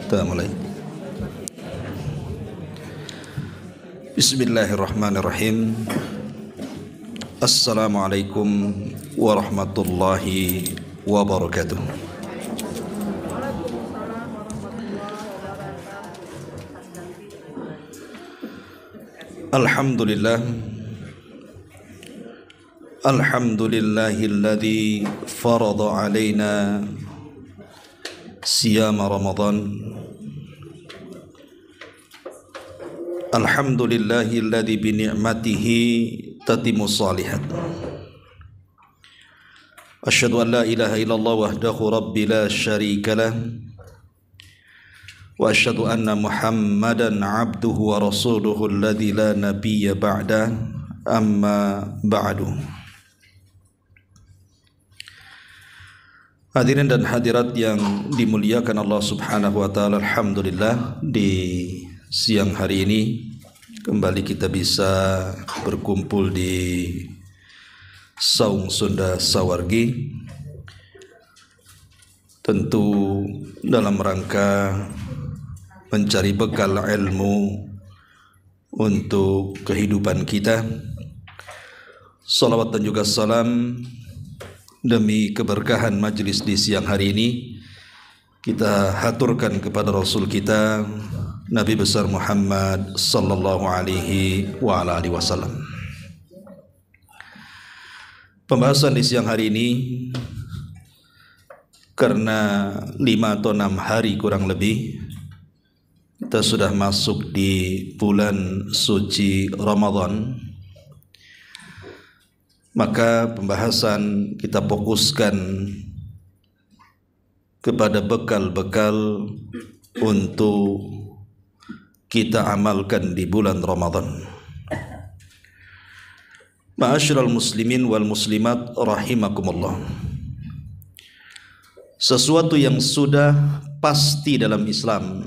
Kita mulai. Bismillahirrahmanirrahim. Assalamualaikum warahmatullahi wabarakatuh. Alhamdulillah. Alhamdulillahilladzi farada alaina siyama Ramadan. Alhamdulillahilladzi bi ni'matihi tatimmu shalihat. Asyhadu an la ilaha illallah wahdahu rabbi la syarika lah. Wa asyhadu anna Muhammadan abduhu wa rasuluhu alladzi la nabiyya ba'da. Amma ba'du. Hadirin dan hadirat yang dimuliakan Allah Subhanahu wa taala, alhamdulillah di siang hari ini kembali kita bisa berkumpul di Saung Sunda Sawargi, tentu dalam rangka mencari bekal ilmu untuk kehidupan kita. Salawat dan juga salam demi keberkahan majlis di siang hari ini kita haturkan kepada Rasul kita Nabi besar Muhammad sallallahu alaihi wa ala alihi wasallam. Pembahasan di siang hari ini karena 5 atau 6 hari kurang lebih kita sudah masuk di bulan suci Ramadan, maka pembahasan kita fokuskan kepada bekal-bekal untuk kita amalkan di bulan Ramadan. Ma'asyiral muslimin wal muslimat rahimakumullah. Sesuatu yang sudah pasti dalam Islam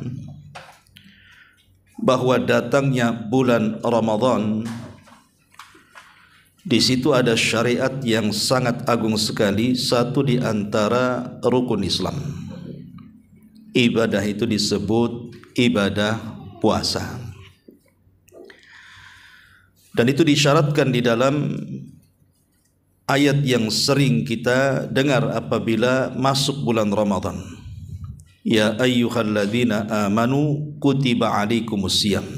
bahwa datangnya bulan Ramadan, di situ ada syariat yang sangat agung sekali, satu di antara rukun Islam. Ibadah itu disebut ibadah puasa. Dan itu disyaratkan di dalam ayat yang sering kita dengar apabila masuk bulan Ramadan. Ya ayyuhalladzina amanu kutiba alaikumusiyam.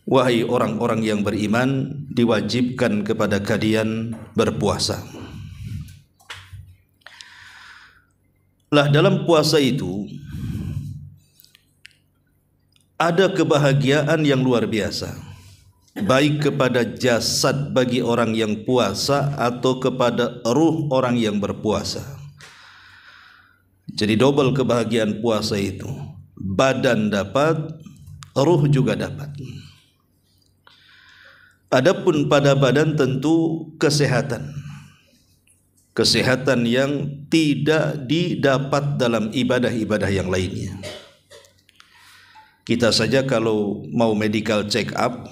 Wahai orang-orang yang beriman, diwajibkan kepada kalian berpuasa. Lah dalam puasa itu ada kebahagiaan yang luar biasa, baik kepada jasad bagi orang yang puasa atau kepada ruh orang yang berpuasa. Jadi double kebahagiaan puasa itu. Badan dapat, ruh juga dapat. Adapun pada badan tentu kesehatan. Kesehatan yang tidak didapat dalam ibadah-ibadah yang lainnya. Kita saja kalau mau medical check up,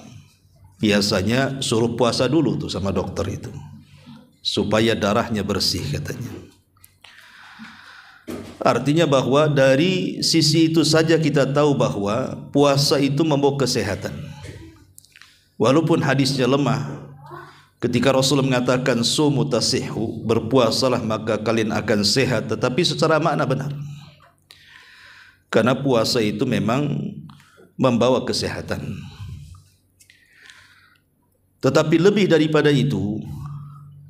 biasanya suruh puasa dulu tuh sama dokter itu, supaya darahnya bersih katanya. Artinya bahwa dari sisi itu saja kita tahu bahwa puasa itu membawa kesehatan. Walaupun hadisnya lemah, ketika Rasul mengatakan sumu tasihhu, berpuasalah maka kalian akan sehat, tetapi secara makna benar. Karena puasa itu memang membawa kesehatan. Tetapi lebih daripada itu,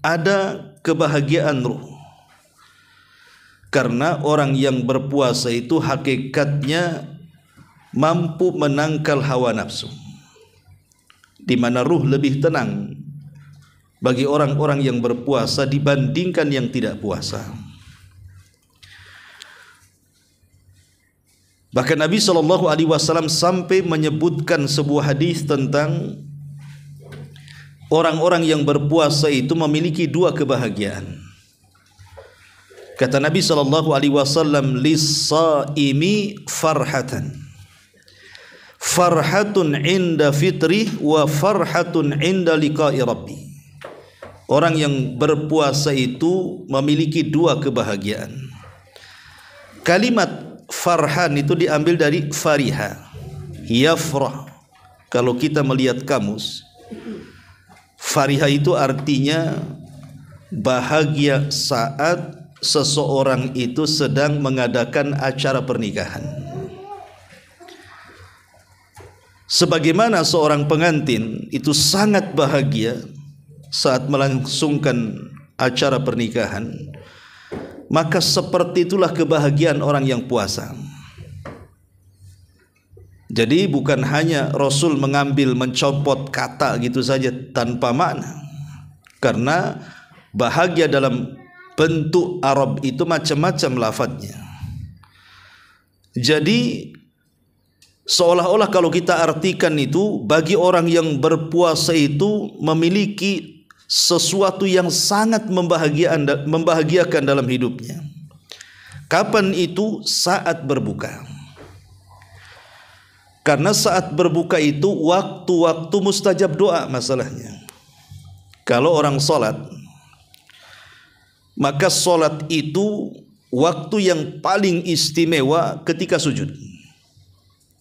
ada kebahagiaan ruh. Karena orang yang berpuasa itu hakikatnya mampu menangkal hawa nafsu, di mana ruh lebih tenang bagi orang-orang yang berpuasa dibandingkan yang tidak puasa. Bahkan Nabi SAW sampai menyebutkan sebuah hadis tentang orang-orang yang berpuasa itu memiliki 2 kebahagiaan. Kata Nabi SAW, lis-saimi farhatan. Farhatun inda fitrih wa farhatun inda liqa'i rabbi. Orang yang berpuasa itu memiliki 2 kebahagiaan. Kalimat farhan itu diambil dari fariha, yafrah. Kalau kita melihat kamus, fariha itu artinya bahagia saat seseorang itu sedang mengadakan acara pernikahan. Sebagaimana seorang pengantin itu sangat bahagia saat melangsungkan acara pernikahan, maka seperti itulah kebahagiaan orang yang puasa. Jadi bukan hanya Rasul mencopot kata gitu saja tanpa makna, karena bahagia dalam bentuk Arab itu macam-macam lafadznya. Jadi seolah-olah kalau kita artikan itu, bagi orang yang berpuasa itu memiliki sesuatu yang sangat membahagiakan dalam hidupnya. Kapan itu? Saat berbuka. Karena saat berbuka itu waktu-waktu mustajab doa masalahnya. Kalau orang sholat, maka sholat itu waktu yang paling istimewa ketika sujud.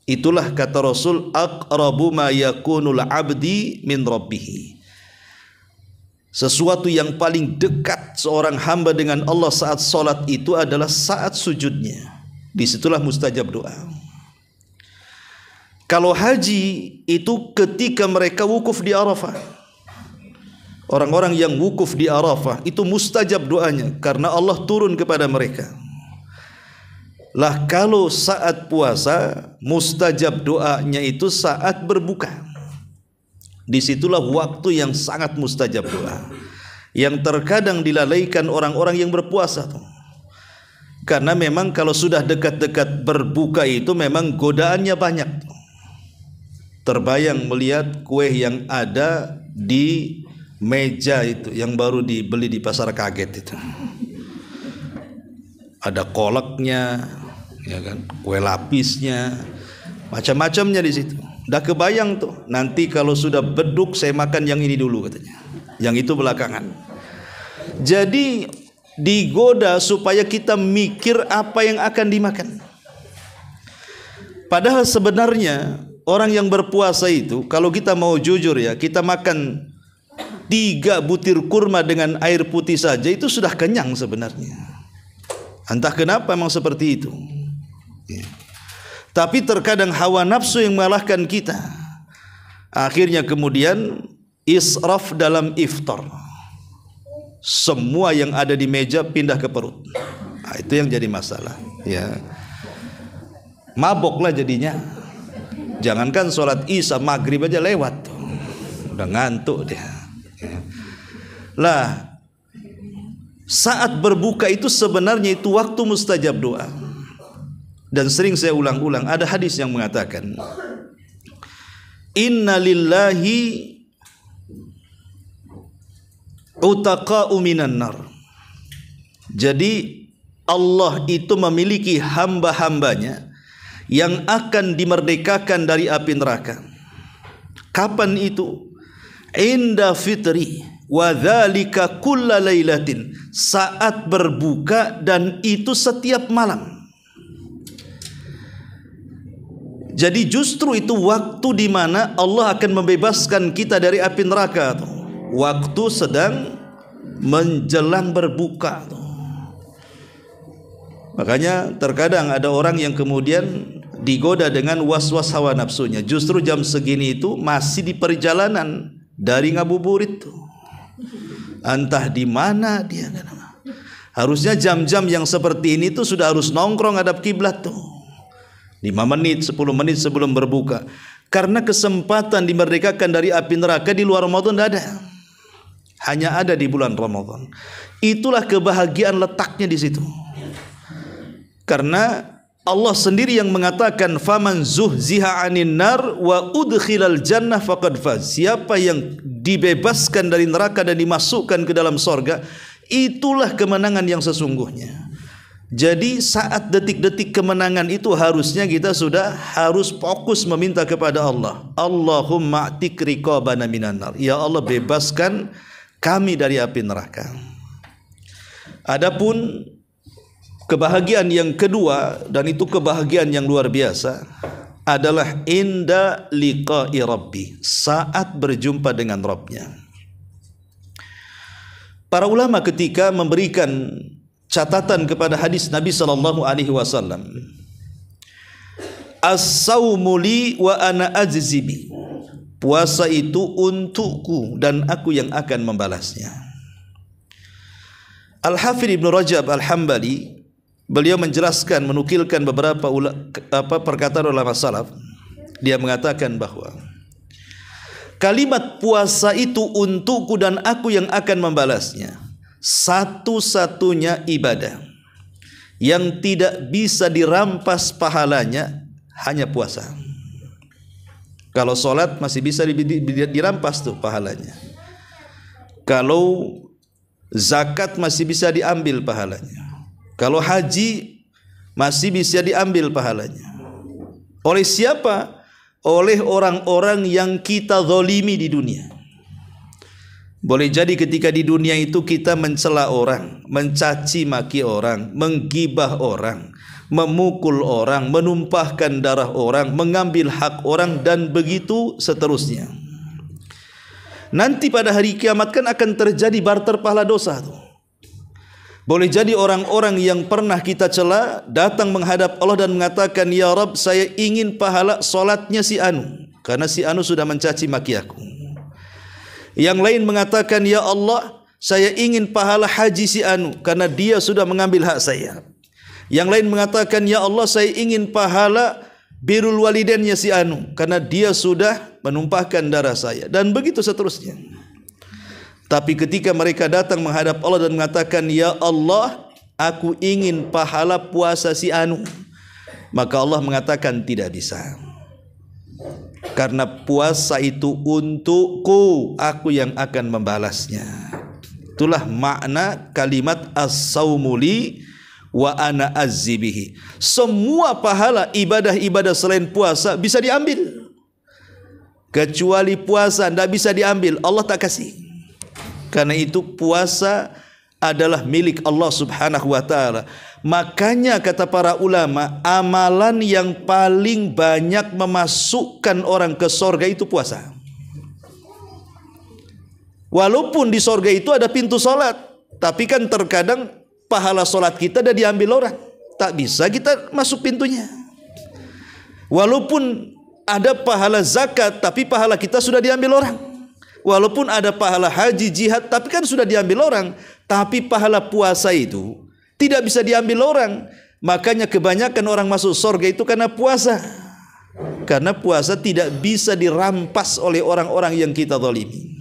Itulah kata Rasul, aqrabu ma yakunul abdi min rabbih. Sesuatu yang paling dekat seorang hamba dengan Allah saat sholat itu adalah saat sujudnya. Disitulah mustajab doa. Kalau haji itu ketika mereka wukuf di Arafah. Orang-orang yang wukuf di Arafah itu mustajab doanya karena Allah turun kepada mereka. Lah kalau saat puasa, mustajab doanya itu saat berbuka. Disitulah waktu yang sangat mustajab doa, yang terkadang dilalaikan orang-orang yang berpuasa tuh. Karena memang kalau sudah dekat-dekat berbuka itu memang godaannya banyak. Terbayang melihat kue yang ada di meja itu yang baru dibeli di pasar kaget itu. Ada kolaknya, ya kan, kue lapisnya, macam-macamnya di situ. Udah kebayang tuh, nanti kalau sudah beduk saya makan yang ini dulu katanya, yang itu belakangan. Jadi digoda supaya kita mikir apa yang akan dimakan. Padahal sebenarnya orang yang berpuasa itu, kalau kita mau jujur ya, kita makan 3 butir kurma dengan air putih saja itu sudah kenyang sebenarnya. Entah kenapa memang seperti itu. Ya. Tapi terkadang hawa nafsu yang mengalahkan kita. Akhirnya kemudian israf dalam iftar. Semua yang ada di meja pindah ke perut. Nah, itu yang jadi masalah. Ya. Maboklah jadinya. Jangankan sholat isya, maghrib aja lewat. Udah ngantuk dia. Lah, saat berbuka itu sebenarnya itu waktu mustajab doa. Dan sering saya ulang-ulang, ada hadis yang mengatakan, inna lillahi utaqa'u minan nar. Jadi Allah itu memiliki hamba-hambanya yang akan dimerdekakan dari api neraka. Kapan itu? Inda fitri wa dzalika kulla lailatin, saat berbuka, dan itu setiap malam. Jadi justru itu waktu di mana Allah akan membebaskan kita dari api neraka. Waktu sedang menjelang berbuka. Makanya terkadang ada orang yang kemudian digoda dengan was-was hawa nafsunya. Justru jam segini itu masih di perjalanan dari ngabuburit tuh. Entah di mana dia. Harusnya jam-jam yang seperti ini tuh sudah harus nongkrong hadap kiblat tuh. 5 menit, 10 menit sebelum berbuka. Karena kesempatan dimerdekakan dari api neraka di luar Ramadan tidak ada. Hanya ada di bulan Ramadan. Itulah kebahagiaan letaknya di situ. Karena Allah sendiri yang mengatakan, faman zuhziha 'anil nar wa udkhilal jannah faqad faz. Siapa yang dibebaskan dari neraka dan dimasukkan ke dalam sorga, itulah kemenangan yang sesungguhnya. Jadi saat detik-detik kemenangan itu harusnya kita sudah harus fokus meminta kepada Allah. Allahumma a'tik riqabana minan nar. Ya Allah, bebaskan kami dari api neraka. Adapun Kebahagiaan yang kedua, dan itu kebahagiaan yang luar biasa, adalah inda liqa'i rabbi, saat berjumpa dengan Rabbnya. Para ulama ketika memberikan catatan kepada hadis Nabi sallallahu alaihi wasallam, as-saumu li wa ana ajzibi, puasa itu untukku dan aku yang akan membalasnya. Al-Hafidz Ibnu Rajab Al-Hambali, beliau menjelaskan, menukilkan beberapa perkataan ulama salaf. Dia mengatakan bahwa kalimat puasa itu untukku dan aku yang akan membalasnya, satu-satunya ibadah yang tidak bisa dirampas pahalanya hanya puasa. Kalau sholat masih bisa dirampas tuh pahalanya. Kalau zakat masih bisa diambil pahalanya. Kalau haji masih bisa diambil pahalanya. Oleh siapa? Oleh orang-orang yang kita zalimi di dunia. Boleh jadi ketika di dunia itu kita mencela orang, mencaci maki orang, menggibah orang, memukul orang, menumpahkan darah orang, mengambil hak orang, dan begitu seterusnya. Nanti pada hari kiamat kan akan terjadi barter pahala dosa tuh. Boleh jadi orang-orang yang pernah kita cela datang menghadap Allah dan mengatakan, ya Rabb, saya ingin pahala solatnya si Anu, karena si Anu sudah mencaci maki aku. Yang lain mengatakan, ya Allah, saya ingin pahala haji si Anu, karena dia sudah mengambil hak saya. Yang lain mengatakan, ya Allah, saya ingin pahala birrul walidainnya si Anu, karena dia sudah menumpahkan darah saya, dan begitu seterusnya. Tapi ketika mereka datang menghadap Allah dan mengatakan, ya Allah, aku ingin pahala puasa si Anu, maka Allah mengatakan tidak bisa, karena puasa itu untukku, aku yang akan membalasnya. Itulah makna kalimat as-saumu li wa ana azzibihi. Semua pahala ibadah-ibadah selain puasa bisa diambil, kecuali puasa tidak bisa diambil, Allah tak kasih. Karena itu puasa adalah milik Allah subhanahu wa ta'ala. Makanya kata para ulama, amalan yang paling banyak memasukkan orang ke sorga itu puasa. Walaupun di sorga itu ada pintu solat, tapi kan terkadang pahala solat kita dah diambil orang, tak bisa kita masuk pintunya. Walaupun ada pahala zakat, tapi pahala kita sudah diambil orang. Walaupun ada pahala haji, jihad, tapi kan sudah diambil orang. Tapi pahala puasa itu tidak bisa diambil orang. Makanya kebanyakan orang masuk surga itu karena puasa. Karena puasa tidak bisa dirampas oleh orang-orang yang kita zalimi.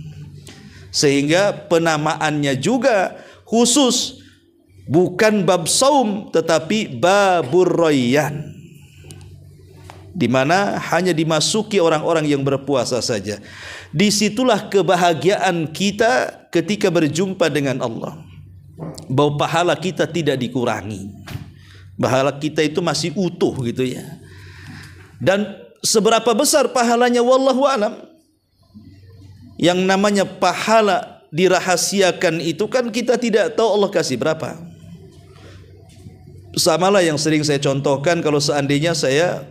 Sehingga penamaannya juga khusus, bukan bab saum, tetapi babur royan, di mana hanya dimasuki orang-orang yang berpuasa saja. Disitulah kebahagiaan kita ketika berjumpa dengan Allah, bahwa pahala kita tidak dikurangi, pahala kita itu masih utuh gitu ya. Dan seberapa besar pahalanya wallahu alam. Yang namanya pahala dirahasiakan itu kan kita tidak tahu Allah kasih berapa. Samalah yang sering saya contohkan, kalau seandainya saya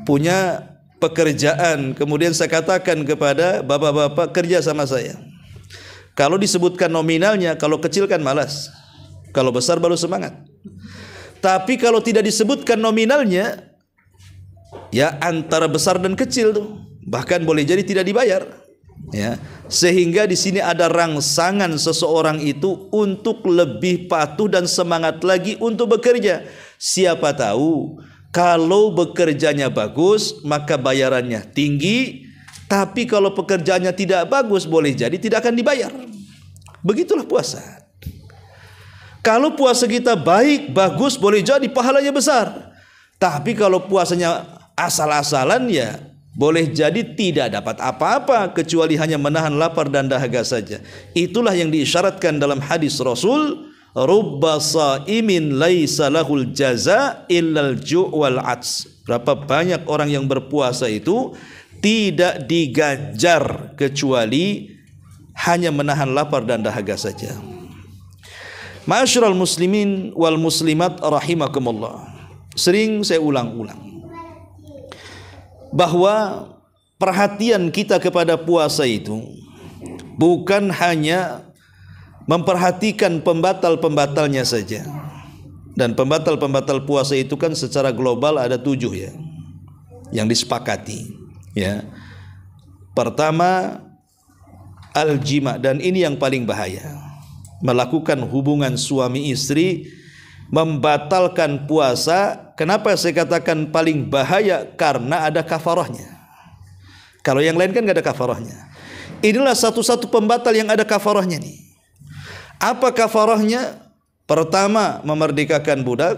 punya pekerjaan, kemudian saya katakan kepada bapak-bapak kerja sama saya, kalau disebutkan nominalnya, kalau kecil kan malas, kalau besar baru semangat. Tapi kalau tidak disebutkan nominalnya, ya antara besar dan kecil tuh, bahkan boleh jadi tidak dibayar, ya. Sehingga di sini ada rangsangan seseorang itu untuk lebih patuh dan semangat lagi untuk bekerja. Siapa tahu kalau bekerjanya bagus, maka bayarannya tinggi. Tapi kalau pekerjaannya tidak bagus, boleh jadi tidak akan dibayar. Begitulah puasa. Kalau puasa kita baik, bagus, boleh jadi pahalanya besar. Tapi kalau puasanya asal-asalan, ya boleh jadi tidak dapat apa-apa, kecuali hanya menahan lapar dan dahaga saja. Itulah yang diisyaratkan dalam hadis Rasul, rubba sa'imin laisa lahul jaza illal ju' wal 'ats. Berapa banyak orang yang berpuasa itu tidak diganjar kecuali hanya menahan lapar dan dahaga saja. Ma'asyiral muslimin wal muslimat rahimakumullah. Sering saya ulang-ulang bahwa perhatian kita kepada puasa itu bukan hanya memperhatikan pembatal-pembatalnya saja. Dan pembatal-pembatal puasa itu kan secara global ada 7 ya, yang disepakati ya. Pertama, al-jima, dan ini yang paling bahaya. Melakukan hubungan suami istri membatalkan puasa. Kenapa saya katakan paling bahaya? Karena ada kafarahnya. Kalau yang lain kan gak ada kafarahnya. Inilah satu-satu pembatal yang ada kafarahnya nih. Apa kafarahnya? Pertama, memerdekakan budak.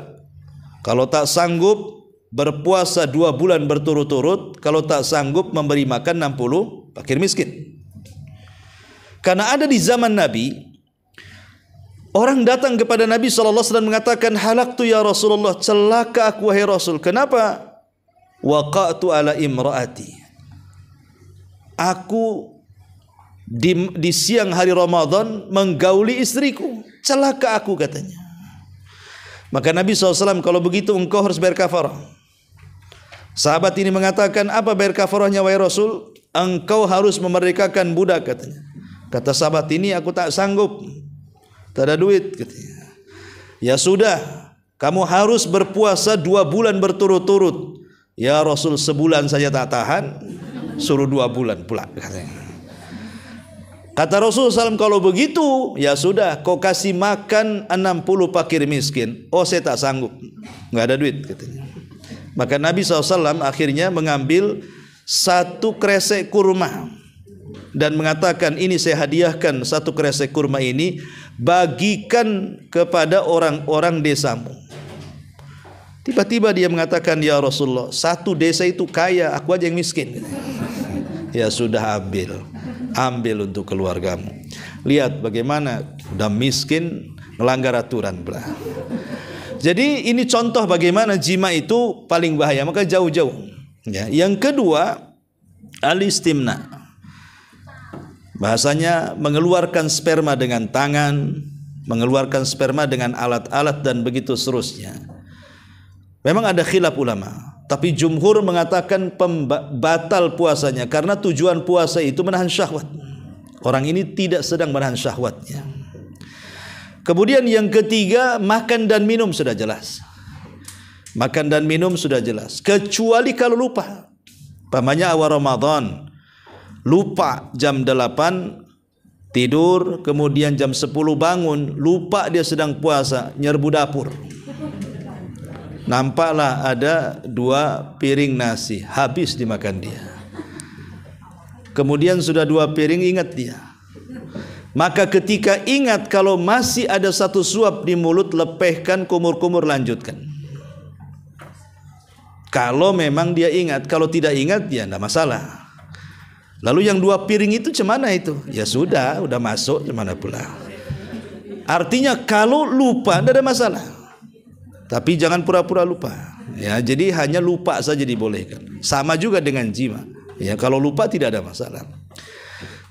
Kalau tak sanggup, berpuasa 2 bulan berturut-turut. Kalau tak sanggup, memberi makan 60 fakir miskin. Karena ada di zaman Nabi, orang datang kepada Nabi SAW mengatakan, halaktu ya Rasulullah, celaka aku wahai Rasul. Kenapa? Waqa'tu ala imraati. Aku di siang hari Ramadan menggauli istriku. Celaka aku, katanya. Maka Nabi SAW, kalau begitu engkau harus bayar kafarah. Sahabat ini mengatakan, apa bayar kafarahnya wahai Rasul? Engkau harus memerdekakan budak, katanya. Kata sahabat ini, aku tak sanggup, tak ada duit, katanya. Ya sudah, kamu harus berpuasa 2 bulan berturut-turut. Ya Rasul, sebulan saja tak tahan, suruh 2 bulan pula, katanya. Kata Rasulullah SAW, kalau begitu ya sudah, kau kasih makan 60 fakir miskin. Oh, saya tak sanggup, nggak ada duit, katanya. Maka Nabi SAW akhirnya mengambil 1 kresek kurma dan mengatakan, ini saya hadiahkan 1 kresek kurma ini, bagikan kepada orang-orang desamu. Tiba-tiba dia mengatakan, ya Rasulullah, 1 desa itu kaya, aku aja yang miskin. Ya sudah, ambil untuk keluargamu. Lihat bagaimana udah miskin melanggar aturan pula. Jadi ini contoh bagaimana jima itu paling bahaya, maka jauh-jauh ya. Yang kedua, al-istimna. Bahasanya mengeluarkan sperma dengan tangan, mengeluarkan sperma dengan alat-alat dan begitu seterusnya. Memang ada khilaf ulama, tapi jumhur mengatakan batal puasanya karena tujuan puasa itu menahan syahwat. Orang ini tidak sedang menahan syahwatnya. Kemudian yang ketiga, makan dan minum sudah jelas. Makan dan minum sudah jelas, kecuali kalau lupa. Pamannya awal Ramadan, lupa jam 8 tidur, kemudian jam 10 bangun, lupa dia sedang puasa, nyerbu dapur. Nampaklah ada 2 piring nasi, habis dimakan dia. Kemudian sudah 2 piring, ingat dia. Maka ketika ingat, kalau masih ada 1 suap di mulut, lepehkan, kumur-kumur, lanjutkan. Kalau memang dia ingat, kalau tidak ingat ya tidak masalah. Lalu yang 2 piring itu cemana itu? Ya sudah masuk, cemana pula. Artinya kalau lupa tidak ada masalah. Tapi jangan pura-pura lupa. Ya, jadi hanya lupa saja dibolehkan. Sama juga dengan jima. Ya, kalau lupa tidak ada masalah.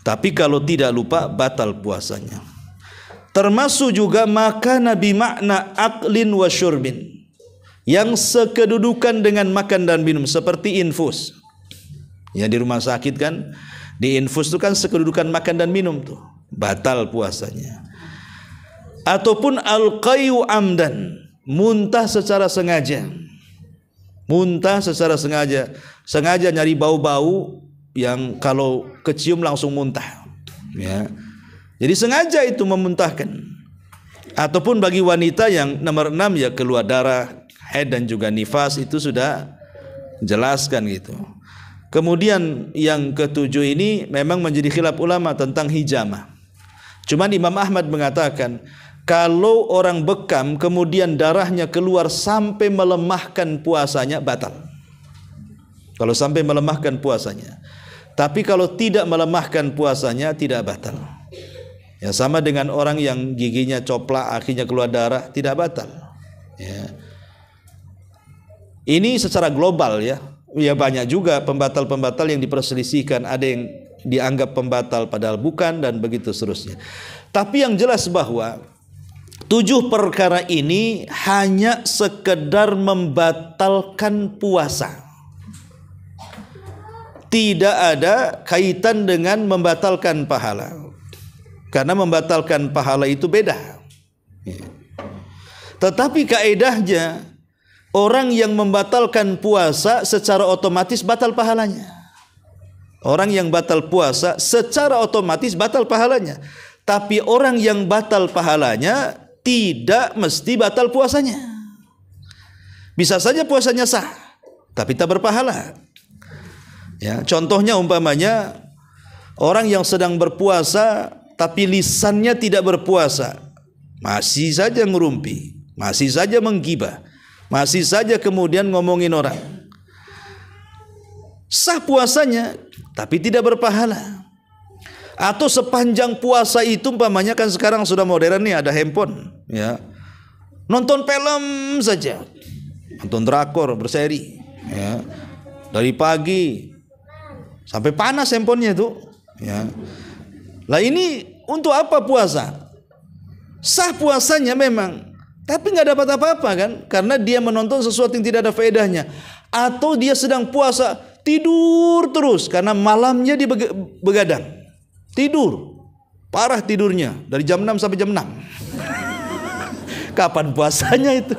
Tapi kalau tidak lupa, batal puasanya. Termasuk juga makan bi makna aklin wa syurbin, yang sekedudukan dengan makan dan minum, seperti infus. Ya, di rumah sakit kan, di infus itu kan sekedudukan makan dan minum tuh, batal puasanya. Ataupun al-qayu amdan, muntah secara sengaja. Muntah secara sengaja, sengaja nyari bau-bau yang kalau kecium langsung muntah. Ya. Jadi sengaja itu memuntahkan. Ataupun bagi wanita yang nomor 6 ya keluar darah, haid dan juga nifas, itu sudah jelaskan gitu. Kemudian yang ketujuh ini memang menjadi khilaf ulama tentang hijamah. Cuman Imam Ahmad mengatakan, kalau orang bekam kemudian darahnya keluar sampai melemahkan puasanya, batal. Kalau sampai melemahkan puasanya. Tapi kalau tidak melemahkan puasanya, tidak batal. Ya, sama dengan orang yang giginya coplak akhirnya keluar darah, tidak batal. Ya. Ini secara global ya. Ya, banyak juga pembatal-pembatal yang diperselisihkan, ada yang dianggap pembatal padahal bukan, dan begitu seterusnya. Tapi yang jelas bahwa 7 perkara ini hanya sekedar membatalkan puasa. Tidak ada kaitan dengan membatalkan pahala. Karena membatalkan pahala itu beda. Tetapi kaedahnya, orang yang membatalkan puasa secara otomatis batal pahalanya. Orang yang batal puasa secara otomatis batal pahalanya. Tapi orang yang batal pahalanya tidak mesti batal puasanya. Bisa saja puasanya sah, tapi tak berpahala. Ya, contohnya umpamanya orang yang sedang berpuasa tapi lisannya tidak berpuasa, masih saja ngerumpi, masih saja menggibah, masih saja kemudian ngomongin orang. Sah puasanya, tapi tidak berpahala. Atau sepanjang puasa itu umpamanya kan sekarang sudah modern nih, ada handphone, ya. Nonton film saja, nonton drakor berseri, ya. Dari pagi sampai panas handphonenya itu, ya. Lah ini untuk apa puasa? Sah puasanya memang, tapi nggak dapat apa-apa kan? Karena dia menonton sesuatu yang tidak ada faedahnya. Atau dia sedang puasa tidur terus karena malamnya dia begadang. Tidur, parah tidurnya dari jam 6 sampai jam 6. Kapan puasanya itu?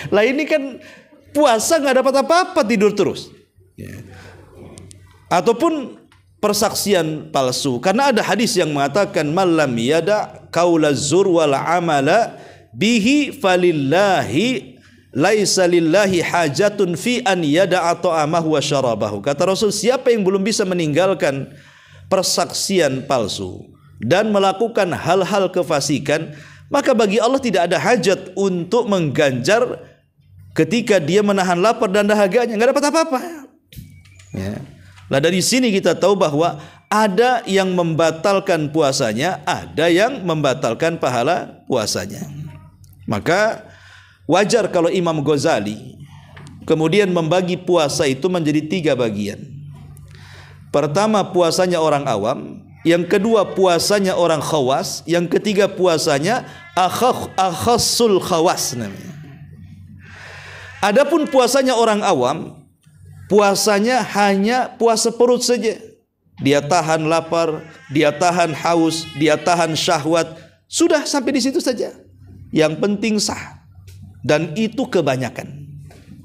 Lah ini kan puasa nggak dapat apa-apa, tidur terus. Ataupun persaksian palsu, karena ada hadis yang mengatakan malam yada qaula zur wal amala bihi falillahi laisa lillahi hajatun fi an yada'a ta'amahu wa syarabahu. Kata Rasul, siapa yang belum bisa meninggalkan persaksian palsu dan melakukan hal-hal kefasikan, maka bagi Allah tidak ada hajat untuk mengganjar ketika dia menahan lapar dan dahaganya, nggak dapat apa-apa. Ya. Nah dari sini kita tahu bahwa ada yang membatalkan puasanya, ada yang membatalkan pahala puasanya. Maka wajar kalau Imam Ghazali kemudian membagi puasa itu menjadi 3 bagian. Pertama puasanya orang awam, yang kedua puasanya orang khawas, yang ketiga puasanya akhassul khawas namanya. Adapun puasanya orang awam, puasanya hanya puasa perut saja. Dia tahan lapar, dia tahan haus, dia tahan syahwat, sudah sampai di situ saja. Yang penting sah. Dan itu kebanyakan.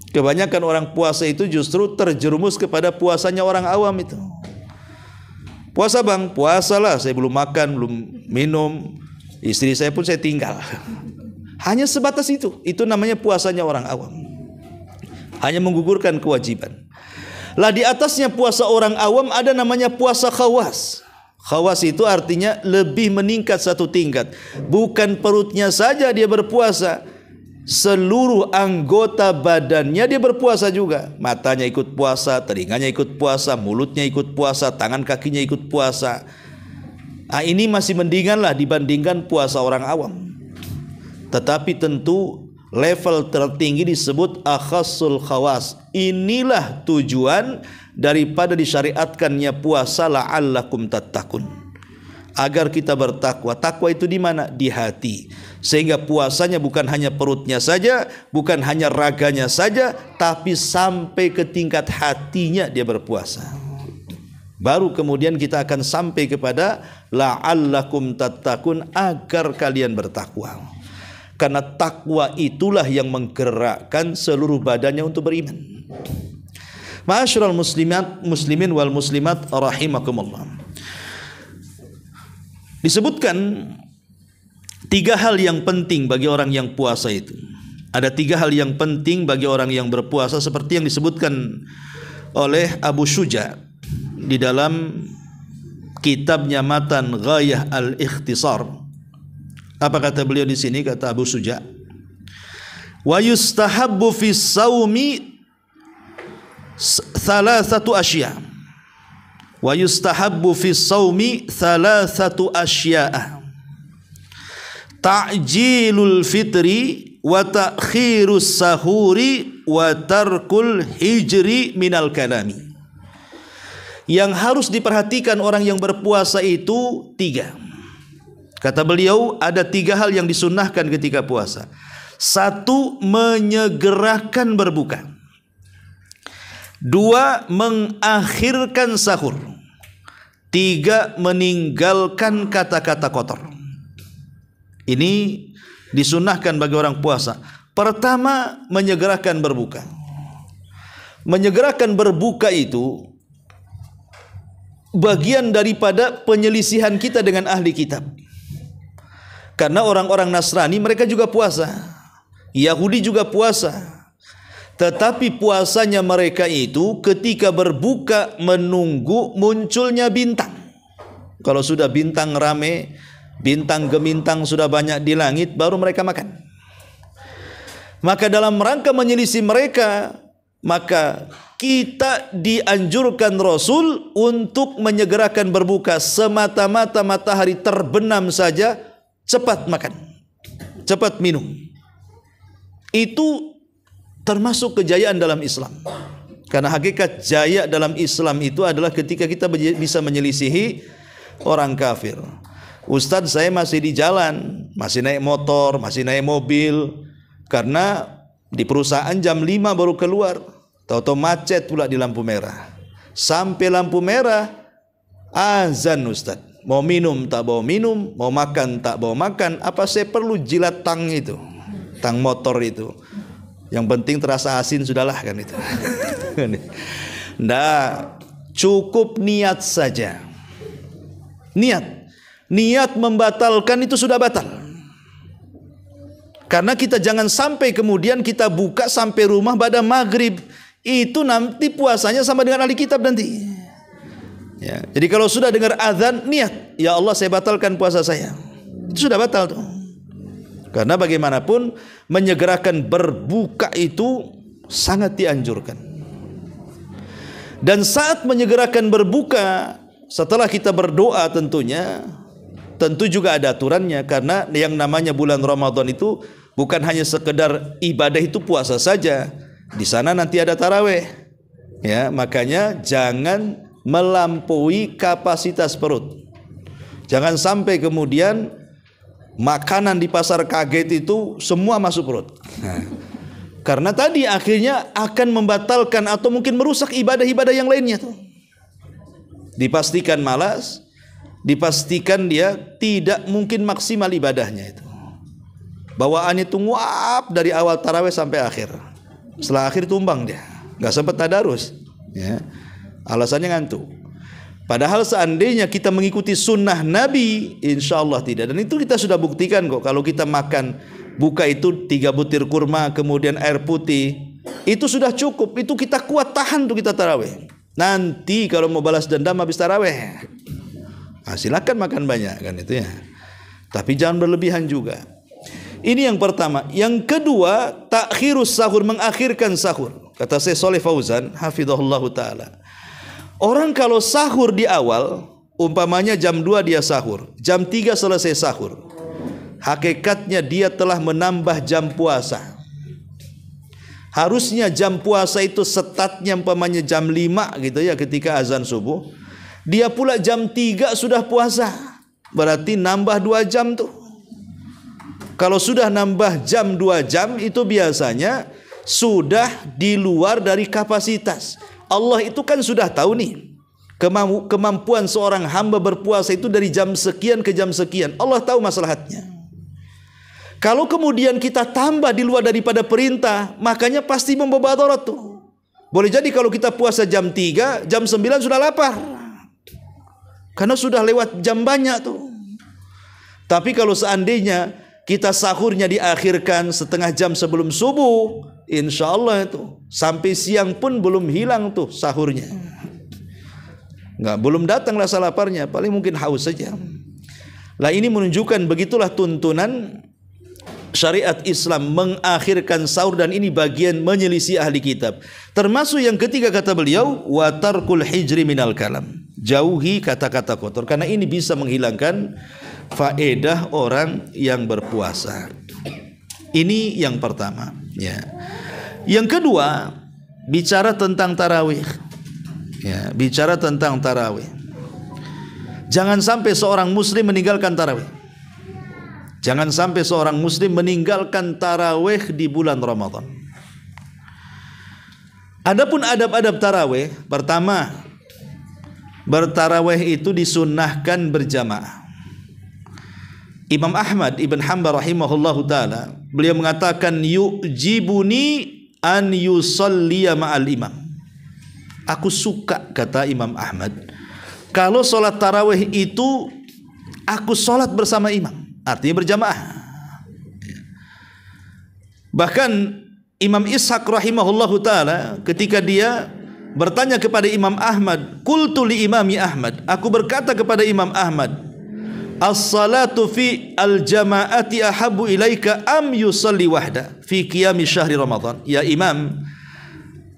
Kebanyakan orang puasa itu justru terjerumus kepada puasanya orang awam itu. Puasa bang, puasalah, saya belum makan, belum minum, istri saya pun saya tinggal. Hanya sebatas itu namanya puasanya orang awam. Hanya menggugurkan kewajiban. Lah di atasnya puasa orang awam ada namanya puasa khawas. Khawas itu artinya lebih meningkat 1 tingkat. Bukan perutnya saja dia berpuasa, seluruh anggota badannya dia berpuasa juga. Matanya ikut puasa, telinganya ikut puasa, mulutnya ikut puasa, tangan kakinya ikut puasa. Nah, ini masih mendingan lah dibandingkan puasa orang awam. Tetapi tentu level tertinggi disebut akhassul khawas. Inilah tujuan daripada disyariatkannya puasa, la'allakum tattaqun. Agar kita bertakwa. Takwa itu di mana? Di hati. Sehingga puasanya bukan hanya perutnya saja, bukan hanya raganya saja, tapi sampai ke tingkat hatinya dia berpuasa. Baru kemudian kita akan sampai kepada la'allakum tattaqun, agar kalian bertakwa. Karena takwa itulah yang menggerakkan seluruh badannya untuk beriman. Ma'asyiral muslimin wal muslimat rahimakumullah. Disebutkan 3 hal yang penting bagi orang yang puasa itu. Ada 3 hal yang penting bagi orang yang berpuasa seperti yang disebutkan oleh Abu Syuja di dalam kitabnya Matan Ghayah al-Ikhtisar. Apa kata beliau di sini? Kata Abu Syuja, wa yustahabbu fi shaumi 3 asya. Wa yustahabbu fi shaumi 3 asya. Ta'jilul fitri wa ta'khirus sahuri wa tarkul hijri minal kalami. Yang harus diperhatikan orang yang berpuasa itu 3. Kata beliau, ada 3 hal yang disunnahkan ketika puasa. 1, menyegerakan berbuka. 2, mengakhirkan sahur. 3, meninggalkan kata-kata kotor. Ini disunnahkan bagi orang puasa. Pertama, menyegerakan berbuka. Menyegerakan berbuka itu bagian daripada penyelisihan kita dengan ahli kitab. Karena orang-orang Nasrani mereka juga puasa, Yahudi juga puasa, tetapi puasanya mereka itu ketika berbuka menunggu munculnya bintang. Kalau sudah bintang rame, bintang gemintang sudah banyak di langit, baru mereka makan. Maka dalam rangka menyelisih mereka, maka kita dianjurkan Rasul untuk menyegerakan berbuka. Semata-mata matahari terbenam saja, cepat makan, cepat minum. Itu termasuk kejayaan dalam Islam. Karena hakikat jaya dalam Islam itu adalah ketika kita bisa menyelisihi orang kafir. Ustadz, saya masih di jalan, masih naik motor, masih naik mobil, karena di perusahaan jam 5 baru keluar, tahu-tahu macet pula di lampu merah. Sampai lampu merah, azan Ustadz. Mau minum tak bawa minum, mau makan tak bawa makan. Apa saya perlu jilat tang itu, tang motor itu? Yang penting terasa asin sudahlah kan itu. Nah, cukup niat saja. Niat membatalkan itu sudah batal. Karena kita jangan sampai kemudian kita buka sampai rumah pada maghrib. Itu nanti puasanya sama dengan ahli kitab nanti. Ya, jadi kalau sudah dengar azan, niat, ya Allah saya batalkan puasa saya, itu sudah batal tuh. Karena bagaimanapun menyegerakan berbuka itu sangat dianjurkan. Dan saat menyegerakan berbuka, setelah kita berdoa tentu juga ada aturannya. Karena yang namanya bulan Ramadan itu bukan hanya sekedar ibadah itu puasa saja. Di sana nanti ada taraweh. Ya, makanya jangan melampaui kapasitas perut. Jangan sampai kemudian makanan di pasar kaget itu semua masuk perut. Karena tadi akhirnya akan membatalkan atau mungkin merusak ibadah-ibadah yang lainnya tuh. Dipastikan malas, dipastikan dia tidak mungkin maksimal ibadahnya itu. Bawaannya itu nguap dari awal tarawih sampai akhir. Setelah akhir tumbang dia, nggak sempat tadarus. Ya. Alasannya ngantuk. Padahal seandainya kita mengikuti sunnah Nabi, insya Allah tidak. Dan itu kita sudah buktikan kok. Kalau kita makan buka itu 3 butir kurma, kemudian air putih, itu sudah cukup. Itu kita kuat tahan untuk kita tarawih. Nanti kalau mau balas dendam habis tarawih, silakan makan banyak kan itu ya. Tapi jangan berlebihan juga. Ini yang pertama. Yang kedua, takhirus sahur, mengakhirkan sahur. Kata Syekh Shalih Fauzan, hafizahullahu taala. Orang kalau sahur di awal, umpamanya jam 2 dia sahur, jam 3 selesai sahur, hakikatnya dia telah menambah jam puasa. Harusnya jam puasa itu setatnya umpamanya jam 5 gitu ya ketika azan subuh. Dia pula jam 3 sudah puasa. Berarti nambah 2 jam tuh. Kalau sudah nambah jam 2 jam itu biasanya sudah di luar dari kapasitas. Allah itu kan sudah tahu nih kemampuan seorang hamba berpuasa itu dari jam sekian ke jam sekian. Allah tahu maslahatnya. Kalau kemudian kita tambah di luar daripada perintah, makanya pasti membawa darurat tuh. Boleh jadi kalau kita puasa jam 3, jam 9 sudah lapar. Karena sudah lewat jam banyak tuh. Tapi kalau seandainya kita sahurnya diakhirkan setengah jam sebelum subuh, insya Allah itu sampai siang pun belum hilang tuh sahurnya. Belum datang rasa laparnya, paling mungkin haus saja. Lah ini menunjukkan begitulah tuntunan syariat Islam, mengakhirkan sahur, dan ini bagian menyelisih ahli kitab. Termasuk yang ketiga kata beliau, wa tarkul hijri minal kalam. Jauhi kata-kata kotor, karena ini bisa menghilangkan faedah orang yang berpuasa. Ini yang pertama, ya. Yang kedua, bicara tentang tarawih. Ya, bicara tentang tarawih. Jangan sampai seorang muslim meninggalkan tarawih. Jangan sampai seorang muslim meninggalkan tarawih di bulan Ramadan. Adapun adab-adab tarawih, pertama, bertarawih itu disunnahkan berjamaah. Imam Ahmad Ibn Hanbal rahimahullahu ta'ala, beliau mengatakan, yu'jibuni an yusalliya ma'al imam. Aku suka, kata Imam Ahmad, kalau sholat tarawih itu aku sholat bersama imam, artinya berjamaah. Bahkan Imam Ishaq rahimahullahu ta'ala ketika dia bertanya kepada Imam Ahmad, qultu li imami Ahmad, aku berkata kepada Imam Ahmad, as-salatu fi al-jama'ati ahabbu ilaika am yusalli wahda fi qiyami syahri Ramadan. Ya Imam,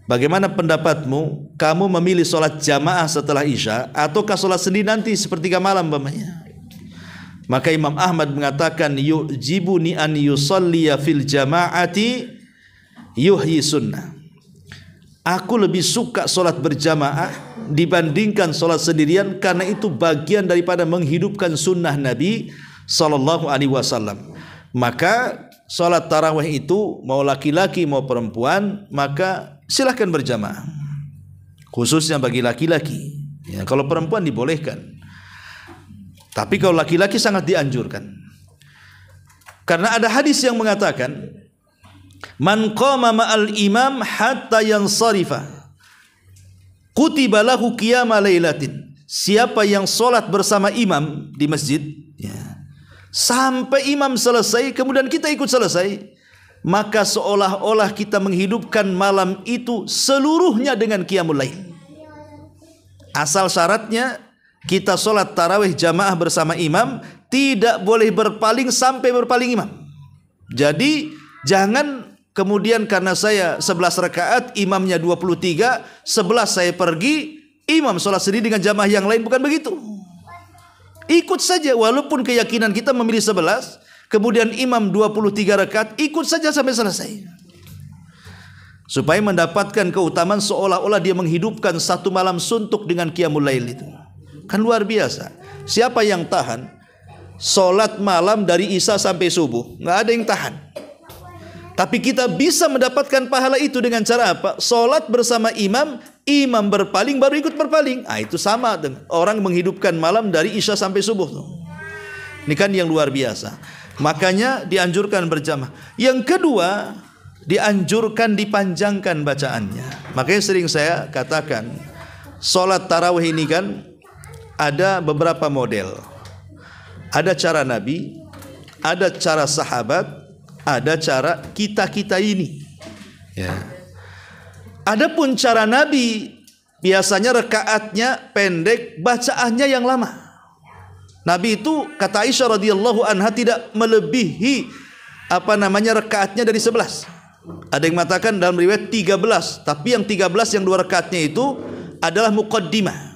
bagaimana pendapatmu, kamu memilih sholat jamaah setelah Isya ataukah sholat sendiri nanti sepertiga malam umpamanya? Maka Imam Ahmad mengatakan, yu'jibuni an yusalliya fil jama'ati yuhyi sunnah. Aku lebih suka sholat berjamaah dibandingkan sholat sendirian, karena itu bagian daripada menghidupkan sunnah Nabi sallallahu alaihi wasallam. Maka sholat tarawih itu mau laki-laki mau perempuan, maka silahkan berjamaah, khususnya bagi laki-laki. Ya, kalau perempuan dibolehkan, tapi kalau laki-laki sangat dianjurkan. Karena ada hadis yang mengatakan, man qama ma'al imam hatta yansarifa kutiba lahu qiyama lailatin. Siapa yang sholat bersama imam di masjid, ya, sampai imam selesai kemudian kita ikut selesai, maka seolah-olah kita menghidupkan malam itu seluruhnya dengan qiyamul lail. Asal syaratnya kita sholat tarawih jamaah bersama imam, tidak boleh berpaling sampai berpaling imam. Jadi jangan kemudian karena saya 11 rakaat, imamnya 23, 11 saya pergi, imam sholat sendiri dengan jamaah yang lain. Bukan begitu. Ikut saja, walaupun keyakinan kita memilih 11, kemudian imam 23 rakaat, ikut saja sampai selesai, supaya mendapatkan keutamaan seolah-olah dia menghidupkan satu malam suntuk dengan qiyamul lail itu. Kan luar biasa. Siapa yang tahan sholat malam dari Isya sampai subuh? Nggak ada yang tahan. Tapi kita bisa mendapatkan pahala itu dengan cara apa? Sholat bersama imam, imam berpaling baru ikut berpaling. Itu sama dengan orang menghidupkan malam dari Isya sampai subuh. Ini kan yang luar biasa. Makanya dianjurkan berjamaah. Yang kedua, dianjurkan dipanjangkan bacaannya. Makanya sering saya katakan, sholat tarawih ini kan ada beberapa model. Ada cara Nabi, ada cara sahabat, ada cara kita-kita ini. Ya. Adapun cara Nabi, biasanya rakaatnya pendek, bacaannya yang lama. Nabi itu, kata Aisyah radhiyallahu anha, tidak melebihi rakaatnya dari 11. Ada yang mengatakan dalam riwayat 13, tapi yang 13 yang 2 rakaatnya itu adalah muqaddimah.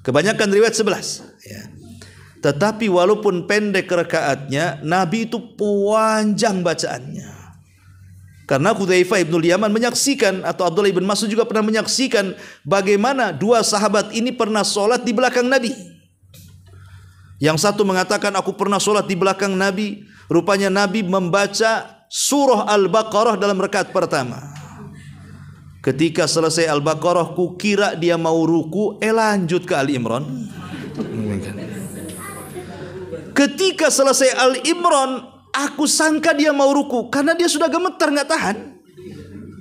Kebanyakan riwayat 11, ya. Tetapi walaupun pendek rakaatnya, Nabi itu panjang bacaannya. Karena Hudzaifah ibnul Yaman menyaksikan, atau Abdullah ibn Mas'ud juga pernah menyaksikan, bagaimana dua sahabat ini pernah sholat di belakang Nabi. Yang satu mengatakan, aku pernah sholat di belakang Nabi, rupanya Nabi membaca surah Al-Baqarah dalam rakaat pertama. Ketika selesai Al-Baqarah, kukira dia mau ruku, lanjut ke Ali-Imran. Ketika selesai Al-Imran, aku sangka dia mau ruku, karena dia sudah gemetar nggak tahan.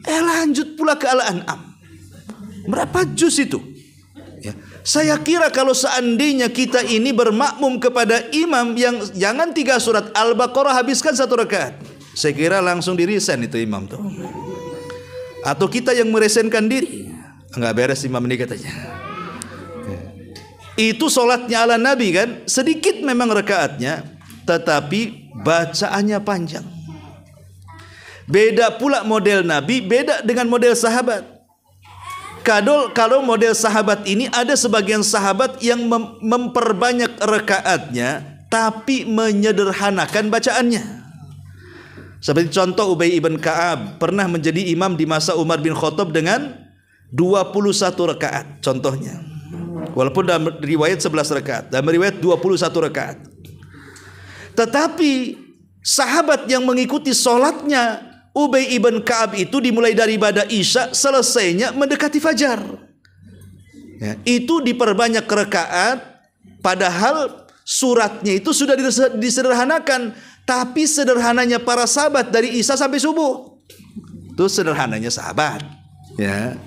Lanjut pula ke Al-An'am. Berapa juz itu? Ya. Saya kira kalau seandainya kita ini bermakmum kepada imam yang jangan 3 surat Al-Baqarah habiskan 1 rakaat, saya kira langsung diresen itu imam tuh. Atau kita yang meresenkan diri, nggak beres imam ini katanya. Itu sholatnya ala Nabi kan, sedikit memang rakaatnya, tetapi bacaannya panjang. Beda pula model Nabi, beda dengan model sahabat. Kalau model sahabat ini, ada sebagian sahabat yang memperbanyak rakaatnya, tapi menyederhanakan bacaannya. Seperti contoh Ubay ibn Ka'ab pernah menjadi imam di masa Umar bin Khattab dengan 21 rakaat contohnya. Walaupun dalam riwayat 11 rakaat, dalam riwayat 21 rakaat. Tetapi sahabat yang mengikuti sholatnya Ubay ibn Ka'ab itu dimulai dari ibadah Isya, selesainya mendekati fajar. Ya, itu diperbanyak rakaat, padahal suratnya itu sudah disederhanakan. Tapi sederhananya para sahabat dari Isya sampai subuh. Itu sederhananya sahabat. Ya.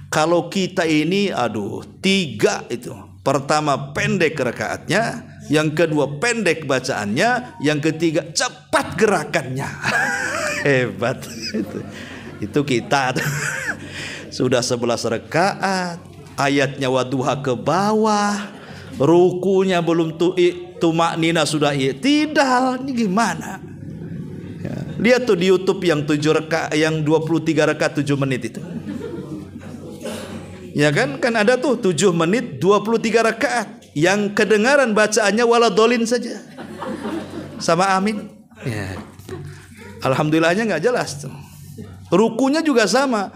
Kalau kita ini, 3 itu. Pertama pendek rakaatnya, yang kedua pendek bacaannya, yang ketiga cepat gerakannya. Hebat. Itu kita. Sudah 11 rakaat, ayatnya wadduha ke bawah, rukunya belum tumaknina sudah i'tidal. Ini gimana? Ya. Lihat tuh di YouTube yang 23 rakaat 7 menit itu. Ya kan ada tuh 7 menit 23 rakaat yang kedengaran bacaannya waladolin saja sama amin. Ya. Alhamdulillahnya nggak jelas tuh. Rukunya juga sama.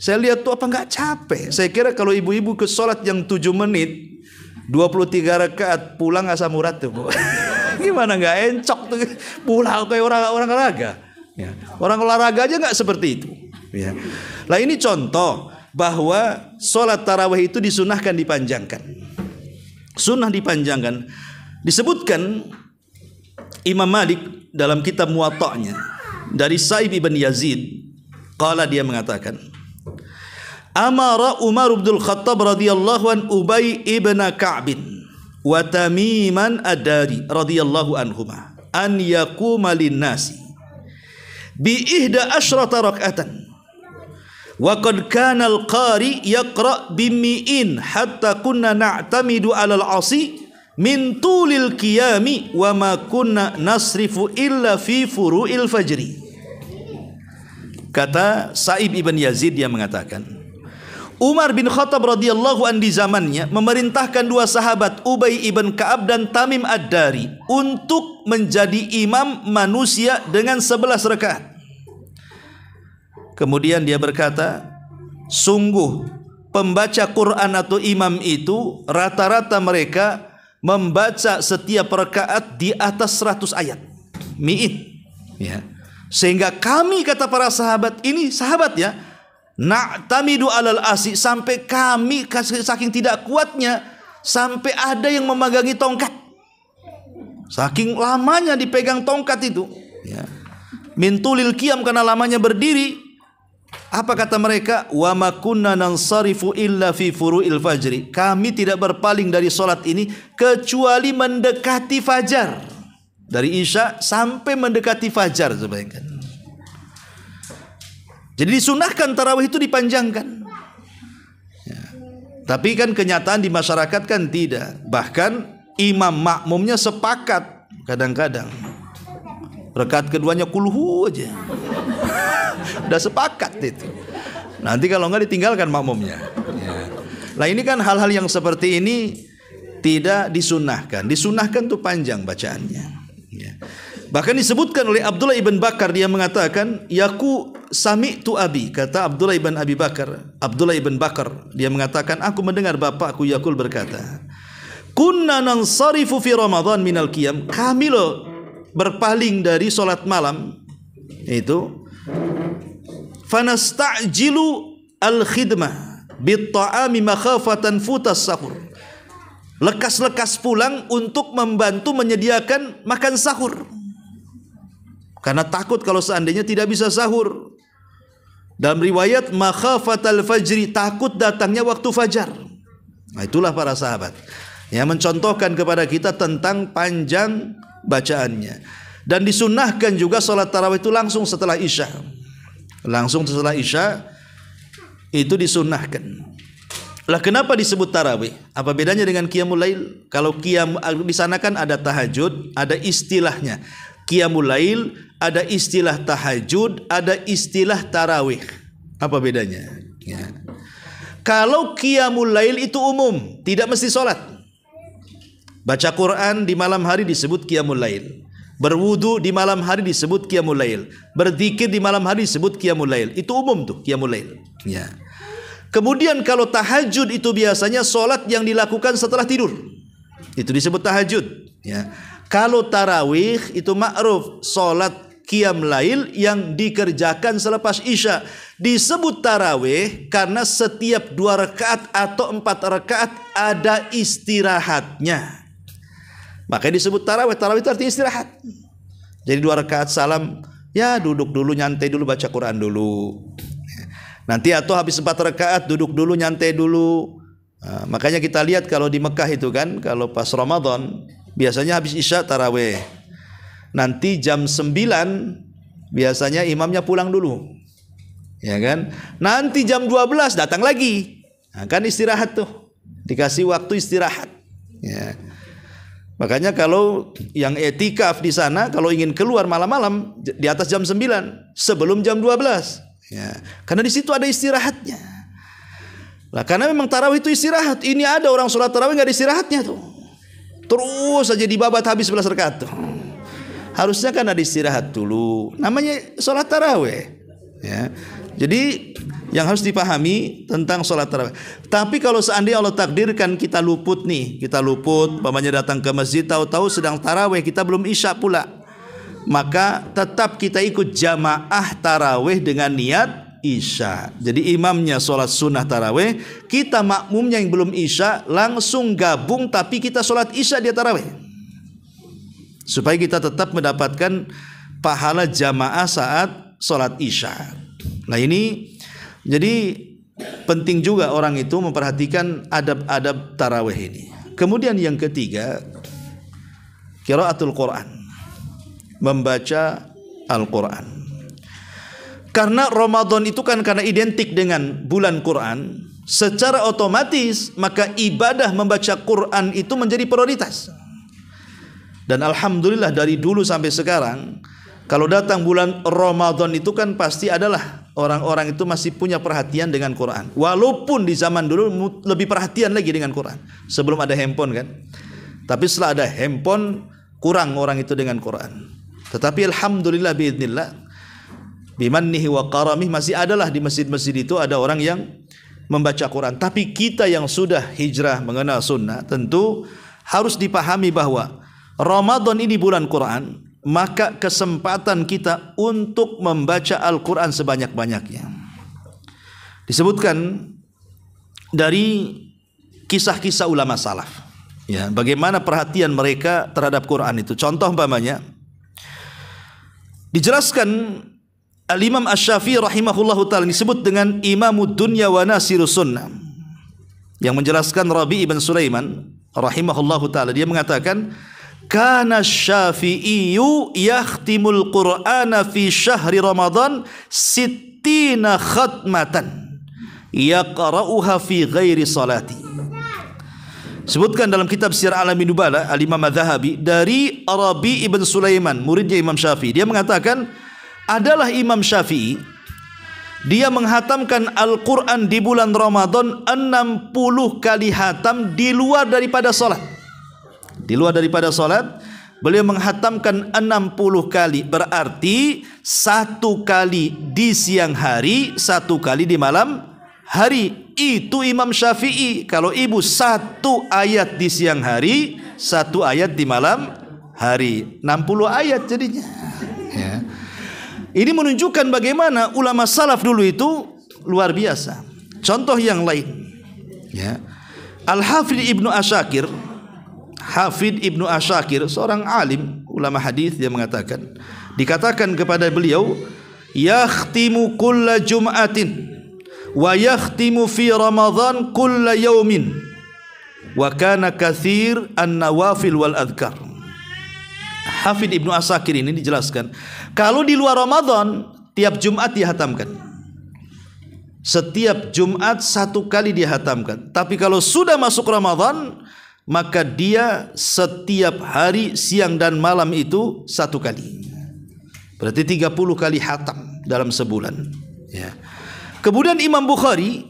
Saya lihat tuh apa nggak capek. Saya kira kalau ibu-ibu ke sholat yang 7 menit 23 rakaat pulang asam urat tuh, Bu. Gimana nggak encok tuh pulang kayak orang olahraga. Ya. Orang olahraga aja nggak seperti itu. Ya. Lah ini contoh bahwa sholat tarawih itu disunahkan dipanjangkan. Sunnah dipanjangkan. Disebutkan Imam Malik dalam kitab Muwatta'nya dari Sa'ib ibn Yazid, qala, dia mengatakan, amara Umar bin Khattab radhiyallahu an Ubay ibn Ka'b wa Tamiman ad-Dari radhiyallahu anhuma an yaquma lin-nasi bi 11 rak'atan. Wa qad kana al-qari yaqra bimi'in hatta kunna na'tamidu 'ala al-'asi min tulil qiyami wa ma kunna nasrifu illa fi furu'il fajri. Kata Sa'ib ibn Yazid, dia mengatakan, Umar bin Khattab radhiyallahu an di zamannya memerintahkan 2 sahabat, Ubay ibn Ka'ab dan Tamim ad-Dari, untuk menjadi imam manusia dengan 11 rakaat. Kemudian dia berkata, sungguh pembaca Quran atau imam itu rata-rata mereka membaca setiap rakaat di atas 100 ayat. Mi'in. Ya. Sehingga kami, kata para sahabat, ini sahabat ya, na'tamidu alal asi, sampai kami saking tidak kuatnya sampai ada yang memegangi tongkat. Saking lamanya dipegang tongkat itu. Ya. Min tulil qiyam, karena lamanya berdiri. Apa kata mereka? Wa ma kunna nansarifu illa fi furu'il fajri. Kami tidak berpaling dari solat ini kecuali mendekati fajar. Dari Isya sampai mendekati fajar sebaiknya. Jadi disunahkan tarawih itu dipanjangkan. Ya. Tapi kan kenyataan di masyarakat kan tidak. Bahkan imam makmumnya sepakat kadang-kadang. Rakaat keduanya kulhu aja. Udah sepakat itu. Nanti kalau enggak ditinggalkan makmumnya. Ya. Nah ini kan hal-hal yang seperti ini tidak disunahkan. Disunahkan tuh panjang bacaannya. Ya. Bahkan disebutkan oleh Abdullah ibn Bakar, dia mengatakan, yaku sami'tu abi, kata Abdullah ibn Bakar, dia mengatakan, aku mendengar bapakku Yakul berkata, kunna nansarifu fi Ramadan minal qiyam, kami loh berpaling dari solat malam itu, fanasta'jilu al-khidmah bit-ta'ami makhafatan futas sahur, lekas-lekas pulang untuk membantu menyediakan makan sahur, karena takut kalau seandainya tidak bisa sahur. Dalam riwayat makhafatal fajri, takut datangnya waktu fajar. Nah, itulah para sahabat yang mencontohkan kepada kita tentang panjang bacaannya. Dan disunnahkan juga sholat tarawih itu langsung setelah Isya. Langsung setelah Isya itu disunnahkan. Lah kenapa disebut tarawih? Apa bedanya dengan qiyamul lail? Kalau qiyam di sana kan ada tahajud, ada istilahnya. Qiyamul lail, ada istilah tahajud, ada istilah tarawih. Apa bedanya? Ya. Kalau qiyamul lail itu umum, tidak mesti sholat. Baca Quran di malam hari disebut qiyamul lail. Berwudu di malam hari disebut qiyamul lail. Berzikir di malam hari disebut qiyamul lail. Itu umum tuh qiyamul lail. Ya. Kemudian kalau tahajud itu biasanya sholat yang dilakukan setelah tidur. Itu disebut tahajud. Ya. Kalau tarawih itu ma'ruf, salat qiyam lail yang dikerjakan selepas isya. Disebut tarawih karena setiap 2 rakaat atau 4 rakaat ada istirahatnya. Makanya disebut tarawih. Tarawih itu artinya istirahat. Jadi 2 rakaat salam, ya duduk dulu, nyantai dulu, baca Quran dulu. Nanti atau habis 4 rakaat duduk dulu, nyantai dulu. Nah, makanya kita lihat kalau di Mekah itu kan, kalau pas Ramadan biasanya habis isya tarawih. Nanti jam 9 biasanya imamnya pulang dulu, ya kan? Nanti jam 12 datang lagi, nah, kan istirahat tuh, dikasih waktu istirahat. Ya. Makanya kalau yang etikaf di sana, kalau ingin keluar malam-malam di atas jam 9 sebelum jam 12, ya, karena di situ ada istirahatnya. Lah karena memang tarawih itu istirahat. Ini ada orang sholat tarawih nggak ada istirahatnya tuh, terus saja dibabat habis 11 rakaat tuh. Harusnya kan ada istirahat dulu. Namanya sholat tarawih. Ya. Jadi yang harus dipahami tentang sholat tarawih. Tapi kalau seandainya Allah takdirkan kita luput nih, kita luput, pamannya datang ke masjid, tahu-tahu sedang tarawih, kita belum isya pula, maka tetap kita ikut jamaah tarawih dengan niat isya. Jadi imamnya sholat sunnah tarawih, kita makmumnya yang belum isya langsung gabung, tapi kita sholat isya dia tarawih, supaya kita tetap mendapatkan pahala jamaah saat sholat isya. Nah ini jadi penting juga orang itu memperhatikan adab-adab tarawih ini. Kemudian yang ketiga, qiraatul Quran, membaca Al-Quran. Karena Ramadan itu kan karena identik dengan bulan Quran, secara otomatis maka ibadah membaca Quran itu menjadi prioritas. Dan alhamdulillah dari dulu sampai sekarang, kalau datang bulan Ramadan itu kan pasti adalah orang-orang itu masih punya perhatian dengan Quran. Walaupun di zaman dulu lebih perhatian lagi dengan Quran, sebelum ada handphone kan. Tapi setelah ada handphone, kurang orang itu dengan Quran. Tetapi alhamdulillah biidznillah, bimannihi wa karamih, masih adalah di masjid-masjid itu ada orang yang membaca Quran. Tapi kita yang sudah hijrah mengenal sunnah, tentu harus dipahami bahwa Ramadan ini bulan Quran, maka kesempatan kita untuk membaca Al-Quran sebanyak-banyaknya. Disebutkan dari kisah-kisah ulama salaf, ya, bagaimana perhatian mereka terhadap Quran itu. Contoh umpamanya, dijelaskan Al-Imam Asy-Syafi'i rahimahullahu ta'ala disebut dengan Imamud Dunya wa Nasirus Sunnah, yang menjelaskan Rabi' ibn Sulaiman rahimahullahu ta'ala, dia mengatakan, kana Syafi'iyu yakhtimul Qur'ana fi syahri Ramadan 60 khatmatan yaqra'uha fi ghairi salati. Sebutkan dalam kitab Syiar Alamin Nubala Al-Imam Az-Zahabi dari Rabi' ibn Sulaiman, muridnya Imam Syafi'i, dia mengatakan adalah Imam Syafi'i, dia menghatamkan Al-Quran di bulan Ramadan 60 kali hatam di luar daripada salat. Di luar daripada salat beliau menghatamkan 60 kali, berarti 1 kali di siang hari, 1 kali di malam hari. Itu Imam Syafi'i. Kalau ibu 1 ayat di siang hari, 1 ayat di malam hari, 60 ayat jadinya, ya. Ini menunjukkan bagaimana ulama salaf dulu itu luar biasa. Contoh yang lain, ya, Al-Hafidh Ibnu Asyakir, Hafidh Ibnu Asyakir, seorang alim ulama hadis, dia mengatakan, dikatakan kepada beliau, yakhtimu kulla jum'atin wa yakhtimu fi Ramadan kulla yaumin wa kana katsir an-nawafil wal adhkar. Hafidh Ibnu Asyakir ini dijelaskan, kalau di luar Ramadan tiap Jumat dihatamkan, setiap Jumat 1 kali dihatamkan. Tapi kalau sudah masuk Ramadan, maka dia setiap hari siang dan malam itu 1 kali. Berarti 30 kali hatam dalam sebulan, ya. Kemudian Imam Bukhari,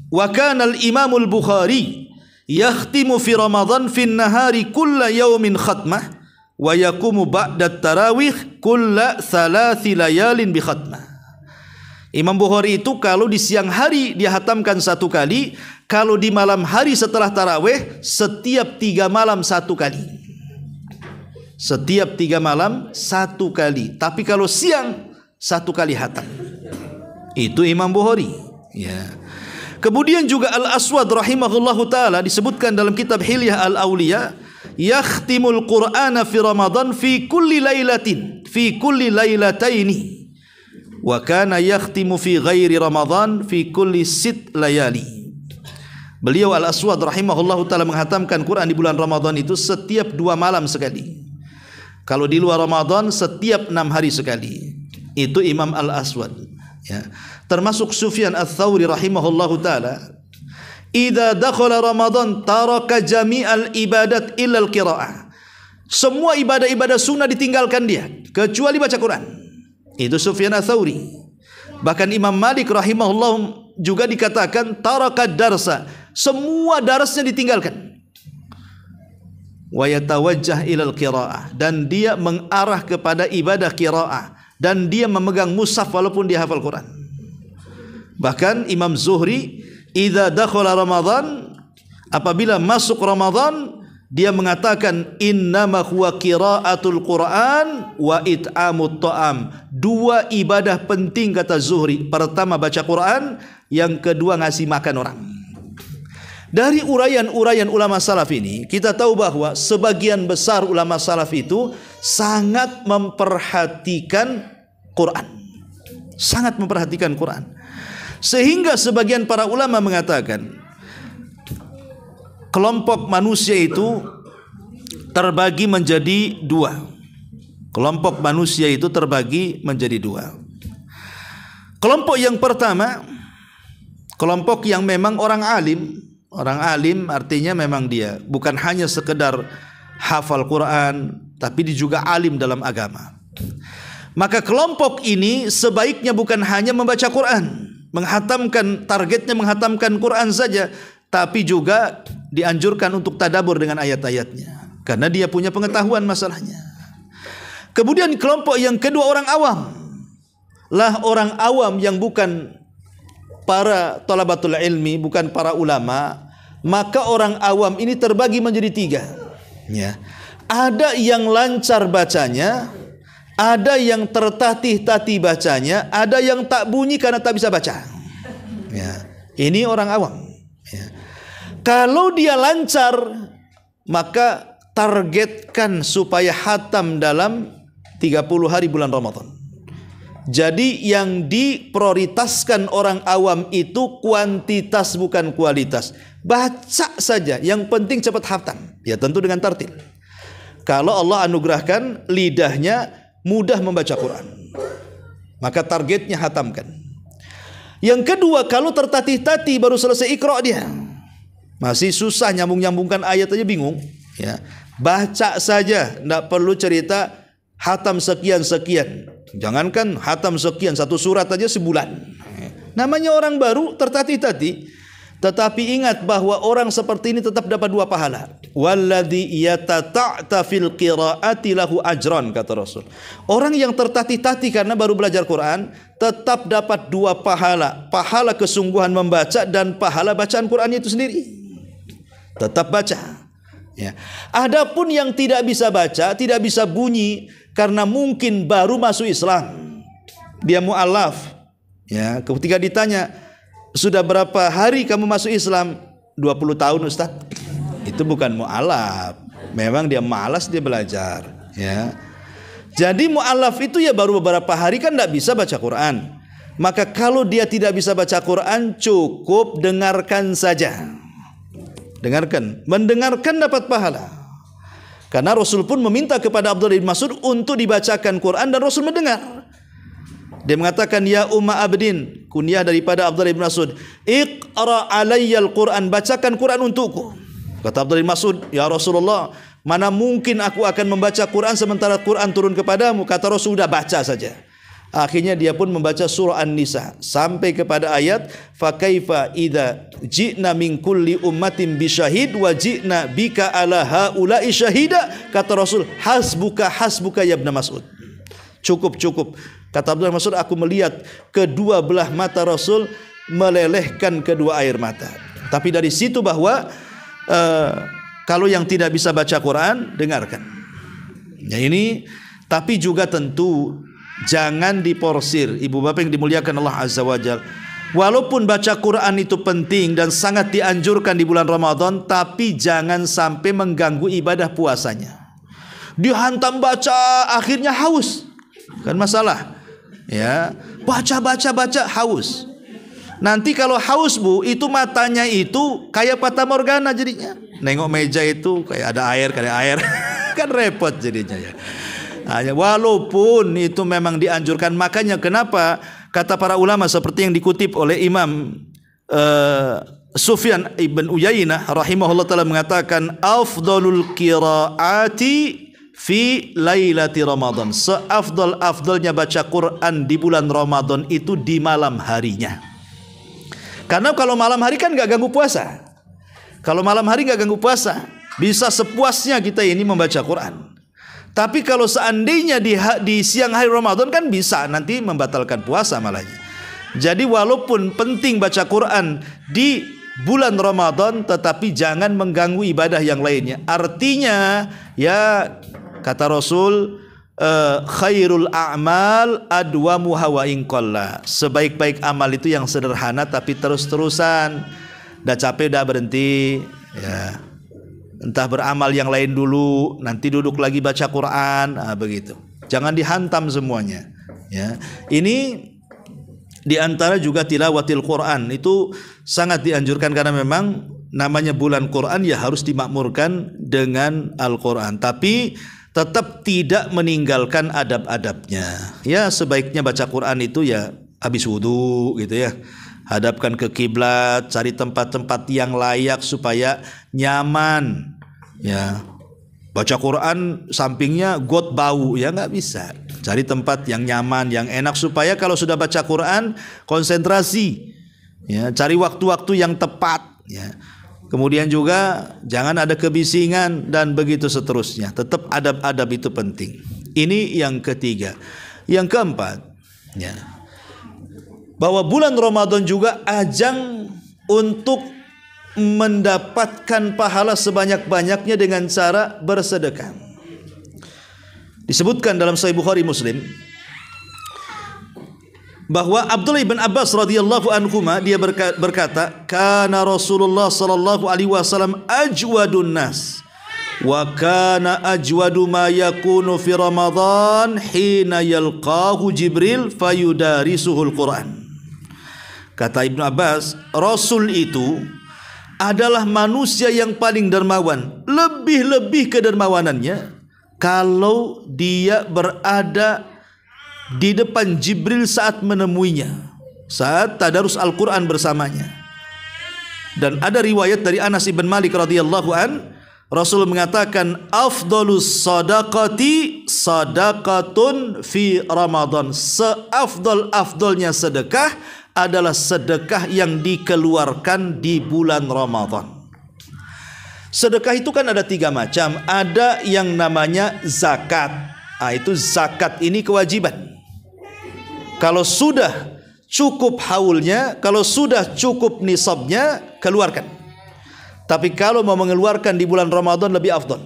wa kana al-Imamul Bukhari yakhtimu fi Ramadan fi an-nahari kulla yaumin khatmah wa yaqumu ba'da tarawih kulla 3 layalin bi khatmah. Imam Bukhari itu kalau di siang hari dia hatamkan 1 kali, kalau di malam hari setelah tarawih setiap 3 malam 1 kali. Setiap 3 malam 1 kali. Tapi kalau siang 1 kali khatam. Itu Imam Bukhari. Ya. Kemudian juga Al-Aswad rahimahullahu taala disebutkan dalam kitab Hilyah Al-Auliya, yakhtimul Qur'ana fi Ramadan fi kulli lailataini wa kana yakhtimu fi ghairi Ramadan fi kulli 6 layali. Beliau Al-Aswad rahimahullahu taala menghatamkan Quran di bulan Ramadan itu setiap 2 malam sekali. Kalau di luar Ramadan setiap 6 hari sekali. Itu Imam Al-Aswad. Ya. Termasuk Sufyan Ats-Tsauri rahimahullahu taala, idza dakhala Ramadan taraka jami'al ibadat illa al-qiraah. Semua ibadah-ibadah sunnah ditinggalkan dia kecuali baca Quran. Itu Sufyan Ats-Tsauri. Bahkan Imam Malik rahimahullah juga dikatakan taraka darsa. Semua darasnya ditinggalkan. Wa yatawajjah ila al-qiraah, dan dia mengarah kepada ibadah qiraah, dan dia memegang mushaf walaupun dia hafal Quran. Bahkan Imam Zuhri, idza dakhala Ramadan, apabila masuk Ramadan, dia mengatakan innama huwa qiraatul Quran wa it'amut ta'am. 2 ibadah penting kata Zuhri. Pertama baca Quran, yang kedua ngasih makan orang. Dari uraian-uraian ulama salaf ini, kita tahu bahwa sebagian besar ulama salaf itu sangat memperhatikan Quran. Sangat memperhatikan Quran. Sehingga sebagian para ulama mengatakan kelompok manusia itu terbagi menjadi 2. Kelompok manusia itu terbagi menjadi 2. Kelompok yang pertama, kelompok yang memang orang alim. Orang alim artinya memang dia bukan hanya sekedar hafal Quran, tapi dia juga alim dalam agama. Maka kelompok ini sebaiknya bukan hanya membaca Quran, menghatamkan, targetnya menghatamkan Quran saja, tapi juga dianjurkan untuk tadabbur dengan ayat-ayatnya, karena dia punya pengetahuan masalahnya. Kemudian kelompok yang kedua orang awam. Lah orang awam yang bukan para thalabatul ilmi, bukan para ulama, maka orang awam ini terbagi menjadi 3. Ya. Ada yang lancar bacanya, ada yang tertatih-tatih bacanya, ada yang tak bunyi karena tak bisa baca. Ya. Ini orang awam. Ya. Kalau dia lancar, maka targetkan supaya khatam dalam 30 hari bulan Ramadan. Jadi yang diprioritaskan orang awam itu kuantitas bukan kualitas. Baca saja, yang penting cepat khatam. Ya tentu dengan tartil. Kalau Allah anugerahkan lidahnya mudah membaca Quran, maka targetnya khatamkan. Yang kedua, kalau tertatih-tatih baru selesai Iqra dia, masih susah nyambung-nyambungkan ayat aja bingung, ya. Baca saja, tidak perlu cerita khatam sekian-sekian. Jangankan khatam sekian, 1 surat aja sebulan. Namanya orang baru tertatih-tatih. Tetapi ingat bahwa orang seperti ini tetap dapat 2 pahala. Walladzi yatata'ta fil qiraati lahu ajran, kata Rasul. Orang yang tertatih-tatih karena baru belajar Quran tetap dapat 2 pahala. Pahala kesungguhan membaca dan pahala bacaan Quran itu sendiri. Tetap baca. Ya. Adapun yang tidak bisa baca, tidak bisa bunyi karena mungkin baru masuk Islam, dia mu'alaf. Ya, ketika ditanya, sudah berapa hari kamu masuk Islam? 20 tahun Ustaz. Itu bukan mu'alaf. Memang dia malas dia belajar. Ya. Jadi mu'alaf itu ya baru beberapa hari kan tidak bisa baca Quran. Maka kalau dia tidak bisa baca Quran, cukup dengarkan saja. Dengarkan, mendengarkan dapat pahala. Karena Rasul pun meminta kepada Abdullah bin Mas'ud untuk dibacakan Quran dan Rasul mendengar. Dia mengatakan, ya Umma Abdin, kunyah daripada Abdullah bin Mas'ud, Iqra alayyal Quran, bacakan Quran untukku. Kata Abdullah bin Mas'ud, ya Rasulullah, mana mungkin aku akan membaca Quran sementara Quran turun kepadamu. Kata Rasul, sudah baca saja. Akhirnya dia pun membaca surah An-Nisa sampai kepada ayat fa kaifa idza ji'na min kulli ummatin bisyahid wa ji'na bika ala haula'i syahida. Kata Rasul, hasbuka ya Ibnu Mas'ud. Cukup. Kata Abdullah Mas'ud, aku melihat kedua belah mata Rasul melelehkan kedua air mata. Tapi dari situ bahwa kalau yang tidak bisa baca Quran, dengarkan. Ya ini, tapi juga tentu jangan diporsir. Ibu bapak yang dimuliakan Allah Azza wa Jalla. Walaupun baca Quran itu penting dan sangat dianjurkan di bulan Ramadan, tapi jangan sampai mengganggu ibadah puasanya. Dihantam baca, akhirnya haus. Kan masalah. Ya, baca haus. Nanti kalau haus Bu, itu matanya itu kayak fata morgana jadinya. Nengok meja itu kayak ada air. Kan repot jadinya ya. Walaupun itu memang dianjurkan, makanya kenapa kata para ulama seperti yang dikutip oleh Imam Sufyan ibn Uyainah rahimahullah taala mengatakan afdalul qiraati fi lailati Ramadan. Seafdal-afdalnya baca Quran di bulan Ramadan itu di malam harinya. Karena kalau malam hari kan gak ganggu puasa. Kalau malam hari gak ganggu puasa, bisa sepuasnya kita ini membaca Quran. Tapi kalau seandainya di siang hari Ramadan kan bisa nanti membatalkan puasa malahnya. Jadi walaupun penting baca Quran di bulan Ramadan, tetapi jangan mengganggu ibadah yang lainnya. Artinya ya kata Rasul, khairul a'mal adwamuha wa in qalla. Sebaik-baik amal itu yang sederhana tapi terus-terusan. Udah capek udah berhenti ya. Entah beramal yang lain dulu, nanti duduk lagi baca Quran, begitu. Jangan dihantam semuanya ya. Ini diantara juga tilawatil Quran, itu sangat dianjurkan karena memang namanya bulan Quran ya harus dimakmurkan dengan Al-Quran. Tapi tetap tidak meninggalkan adab-adabnya. Ya sebaiknya baca Quran itu ya habis wudu gitu ya. Hadapkan ke kiblat, cari tempat-tempat yang layak supaya nyaman. Ya, baca Quran sampingnya got bau ya nggak bisa. Cari tempat yang nyaman, yang enak supaya kalau sudah baca Quran konsentrasi. Ya, cari waktu-waktu yang tepat. Ya. Kemudian juga jangan ada kebisingan dan begitu seterusnya. Tetap adab-adab itu penting. Ini yang ketiga. Yang keempat, ya, bahwa bulan Ramadan juga ajang untuk mendapatkan pahala sebanyak-banyaknya dengan cara bersedekah. Disebutkan dalam Sahih Bukhari Muslim bahwa Abdullah bin Abbas radhiyallahu anhuma dia berkata, "Kana Rasulullah sallallahu alaihi wasallam ajwadun nas wa kana ajwadu ma yakunu fi Ramadan hina yalqahu Jibril fayudarisuhul Quran." Kata Ibnu Abbas, Rasul itu adalah manusia yang paling dermawan, lebih-lebih kedermawanannya kalau dia berada di depan Jibril saat menemuinya, saat tadarus Al-Quran bersamanya. Dan ada riwayat dari Anas ibn Malik radhiyallahu an, Rasul mengatakan afdalus sadaqati sadaqatun fi Ramadan. Seafdal-afdalnya sedekah adalah sedekah yang dikeluarkan di bulan Ramadan. Sedekah itu kan ada 3 macam. Ada yang namanya zakat. Itu zakat ini kewajiban. Kalau sudah cukup haulnya, kalau sudah cukup nisabnya, keluarkan. Tapi kalau mau mengeluarkan di bulan Ramadan lebih afdal.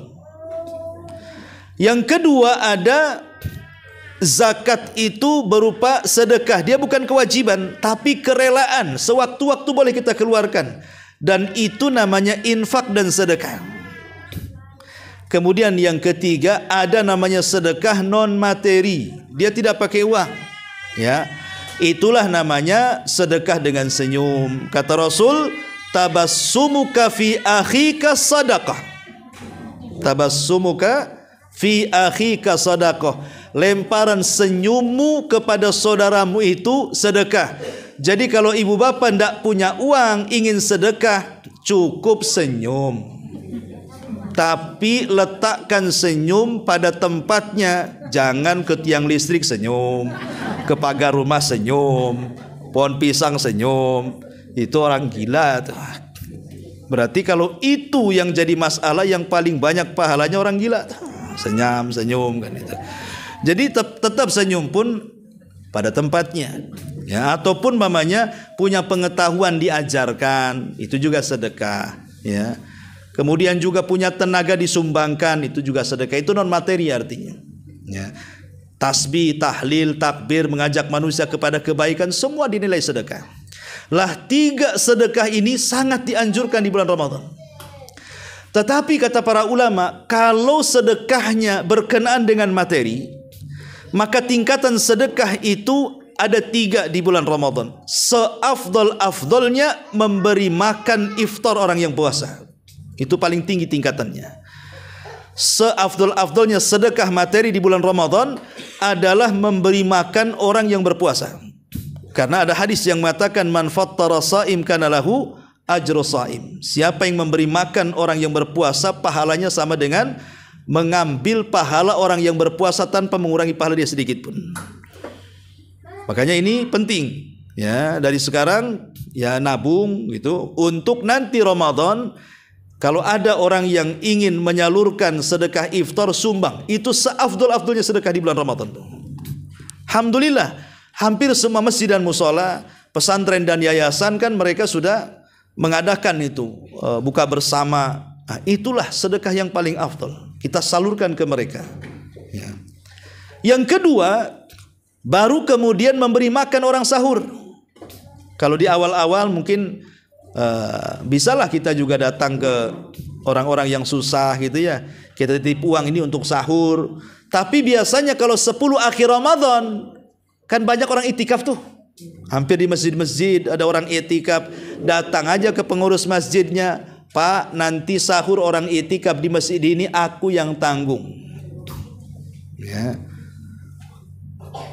Yang kedua ada zakat itu berupa sedekah. Dia bukan kewajiban, tapi kerelaan. Sewaktu-waktu boleh kita keluarkan. Dan itu namanya infak dan sedekah. Kemudian yang ketiga ada namanya sedekah non materi. Dia tidak pakai uang. Ya, itulah namanya sedekah dengan senyum. Kata Rasul, tabassumuka fi akhika sadaqah. Tabassumuka fi akhika sadaqah. Lemparan senyummu kepada saudaramu itu sedekah. Jadi kalau ibu bapak tidak punya uang ingin sedekah, cukup senyum. Tapi letakkan senyum pada tempatnya. Jangan ke tiang listrik senyum, ke pagar rumah senyum, pohon pisang senyum. Itu orang gila. Berarti kalau itu yang jadi masalah, yang paling banyak pahalanya orang gila. Senyum kan itu. Jadi tetap senyum pun pada tempatnya. Ya, ataupun mamanya punya pengetahuan diajarkan, itu juga sedekah. Ya. kemudian juga punya tenaga disumbangkan, itu juga sedekah. Itu non materi artinya. Ya. Tasbih, tahlil, takbir, mengajak manusia kepada kebaikan, semua dinilai sedekah. Lah 3 sedekah ini sangat dianjurkan di bulan Ramadan. Tetapi kata para ulama, kalau sedekahnya berkenaan dengan materi, maka tingkatan sedekah itu ada 3 di bulan Ramadan. Seafdol-afdolnya memberi makan iftar orang yang puasa. Itu paling tinggi tingkatannya. Seafdol-afdolnya sedekah materi di bulan Ramadan adalah memberi makan orang yang berpuasa. Karena ada hadis yang mengatakan man fattara shaim kana lahu ajru shaim. Siapa yang memberi makan orang yang berpuasa, pahalanya sama dengan mengambil pahala orang yang berpuasa tanpa mengurangi pahala dia sedikit pun. Makanya ini penting ya, dari sekarang ya nabung gitu untuk nanti Ramadan. Kalau ada orang yang ingin menyalurkan sedekah iftar, sumbang. Itu seafdol-afdolnya sedekah di bulan Ramadan. Alhamdulillah, hampir semua masjid dan musola, pesantren dan yayasan kan mereka sudah mengadakan itu buka bersama. Nah, itulah sedekah yang paling afdol. Kita salurkan ke mereka. Ya. Yang kedua, baru kemudian memberi makan orang sahur. Kalau di awal-awal mungkin bisalah kita juga datang ke orang-orang yang susah gitu ya. Kita titip uang ini untuk sahur. Tapi biasanya kalau 10 akhir Ramadan kan banyak orang itikaf tuh. Hampir di masjid-masjid ada orang itikaf. Datang aja ke pengurus masjidnya, Pak, nanti sahur orang itikaf di masjid ini aku yang tanggung. Ya.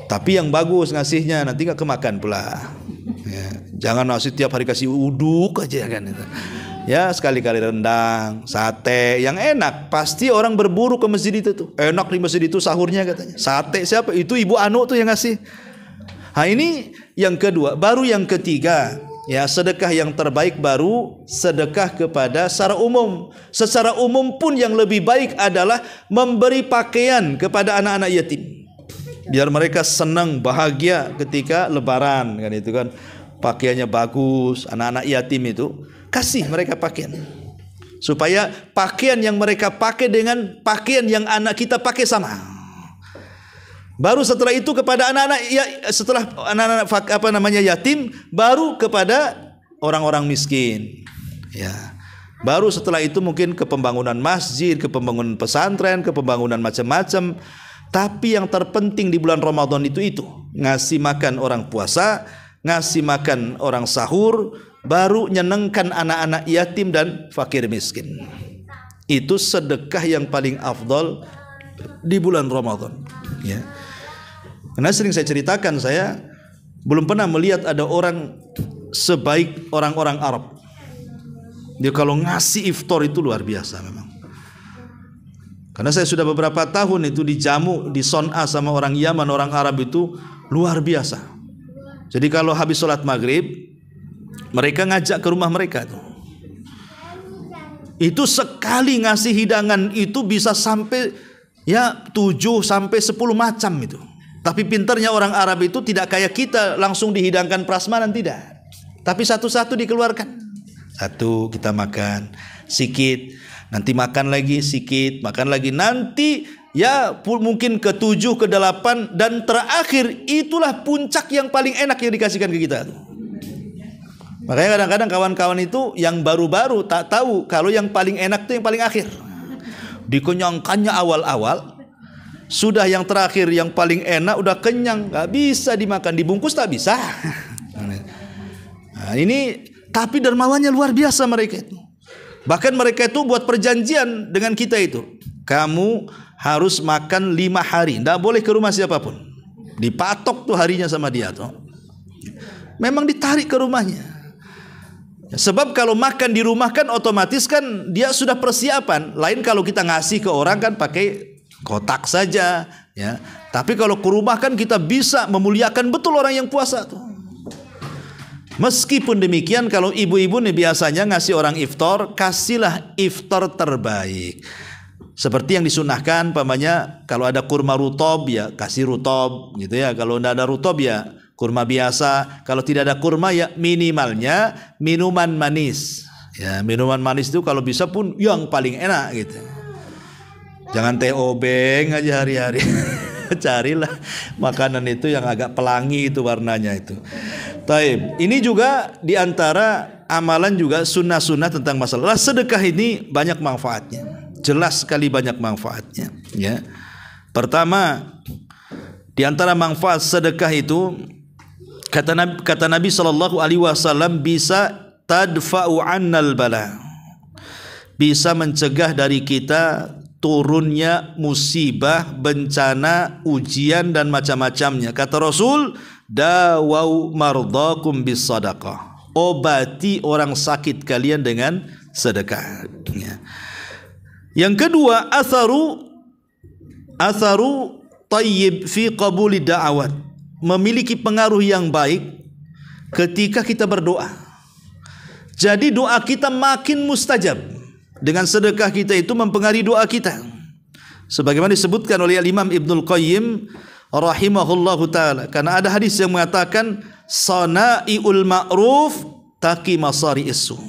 Tapi yang bagus ngasihnya, nanti gak kemakan pula. Ya. Jangan ngasih tiap hari kasih uduk aja kan. Ya sekali-kali rendang, sate yang enak. Pasti orang berburu ke masjid itu tuh. Enak di masjid itu sahurnya katanya. Sate siapa? Itu Ibu Anu tuh yang ngasih. Nah ini yang kedua. Baru yang ketiga, ya sedekah yang terbaik baru sedekah kepada secara umum. Secara umum pun yang lebih baik adalah memberi pakaian kepada anak-anak yatim. Biar mereka senang, bahagia ketika lebaran kan itu kan. Pakaiannya bagus, anak-anak yatim itu kasih mereka pakaian. Supaya pakaian yang mereka pakai dengan pakaian yang anak kita pakai sama. Baru setelah itu kepada anak-anak ya, setelah anak-anak yatim, baru kepada orang-orang miskin. Ya. Baru setelah itu mungkin ke pembangunan masjid, ke pembangunan pesantren, ke pembangunan macam-macam. Tapi yang terpenting di bulan Ramadan itu ngasih makan orang puasa, ngasih makan orang sahur, baru nyenengkan anak-anak yatim dan fakir miskin. Itu sedekah yang paling afdol di bulan Ramadan. Ya. Karena sering saya ceritakan, saya belum pernah melihat ada orang sebaik orang-orang Arab. Dia kalau ngasih iftar itu luar biasa memang. Karena saya sudah beberapa tahun itu dijamu di Son'a sama orang Yaman, orang Arab itu luar biasa. Jadi kalau habis sholat maghrib, mereka ngajak ke rumah mereka tuh. Itu sekali ngasih hidangan itu bisa sampai ya 7 sampai 10 macam itu. Tapi pintarnya orang Arab itu tidak kayak kita langsung dihidangkan prasmanan, tidak. Tapi satu-satu dikeluarkan. Satu kita makan, sikit, nanti makan lagi sikit, makan lagi, nanti ya mungkin ke-7, ke-8, dan terakhir itulah puncak yang paling enak yang dikasihkan ke kita. Makanya kadang-kadang kawan-kawan itu yang baru-baru tak tahu kalau yang paling enak itu yang paling akhir. Dikenyangkannya awal-awal, sudah yang terakhir yang paling enak udah kenyang, gak bisa dimakan, dibungkus tak bisa. Nah, ini tapi dermawannya luar biasa mereka itu. Bahkan mereka itu buat perjanjian dengan kita itu. Kamu harus makan 5 hari, tidak boleh ke rumah siapapun. Dipatok tuh harinya sama dia tuh. Memang ditarik ke rumahnya. Sebab kalau makan di rumah kan otomatis kan dia sudah persiapan. Lain kalau kita ngasih ke orang kan pakai kotak saja, ya. Tapi kalau ke rumah kan kita bisa memuliakan betul orang yang puasa tuh. Meskipun demikian, kalau ibu-ibu nih biasanya ngasih orang iftar, kasihlah iftar terbaik. Seperti yang disunahkan, pamannya kalau ada kurma rutob ya kasih rutob gitu ya. Kalau tidak ada rutob ya kurma biasa. Kalau tidak ada kurma ya minimalnya minuman manis Ya, minuman manis itu kalau bisa pun yang paling enak gitu. Jangan teh obeng aja hari-hari. Carilah makanan itu yang agak pelangi itu warnanya itu. Taib. Ini juga diantara amalan juga sunnah-sunnah tentang masalah sedekah ini banyak manfaatnya. Jelas sekali banyak manfaatnya. Ya. Pertama, diantara manfaat sedekah itu kata Nabi Shallallahu Alaihi Wasallam bisa tadfa'u annal bala, bisa mencegah dari kita turunnya musibah, bencana, ujian dan macam-macamnya. Kata Rasul, dawau mardakum bis sadaqah, obati orang sakit kalian dengan sedekah. Yang kedua, atharu tayyib fi qabuli da'awat, memiliki pengaruh yang baik ketika kita berdoa. Jadi doa kita makin mustajab. Dengan sedekah kita itu mempengaruhi doa kita. Sebagaimana disebutkan oleh Imam Ibnul Qayyim rahimahullahu ta'ala. Karena ada hadis yang mengatakan sana'iul ma'ruf taqi masari isu,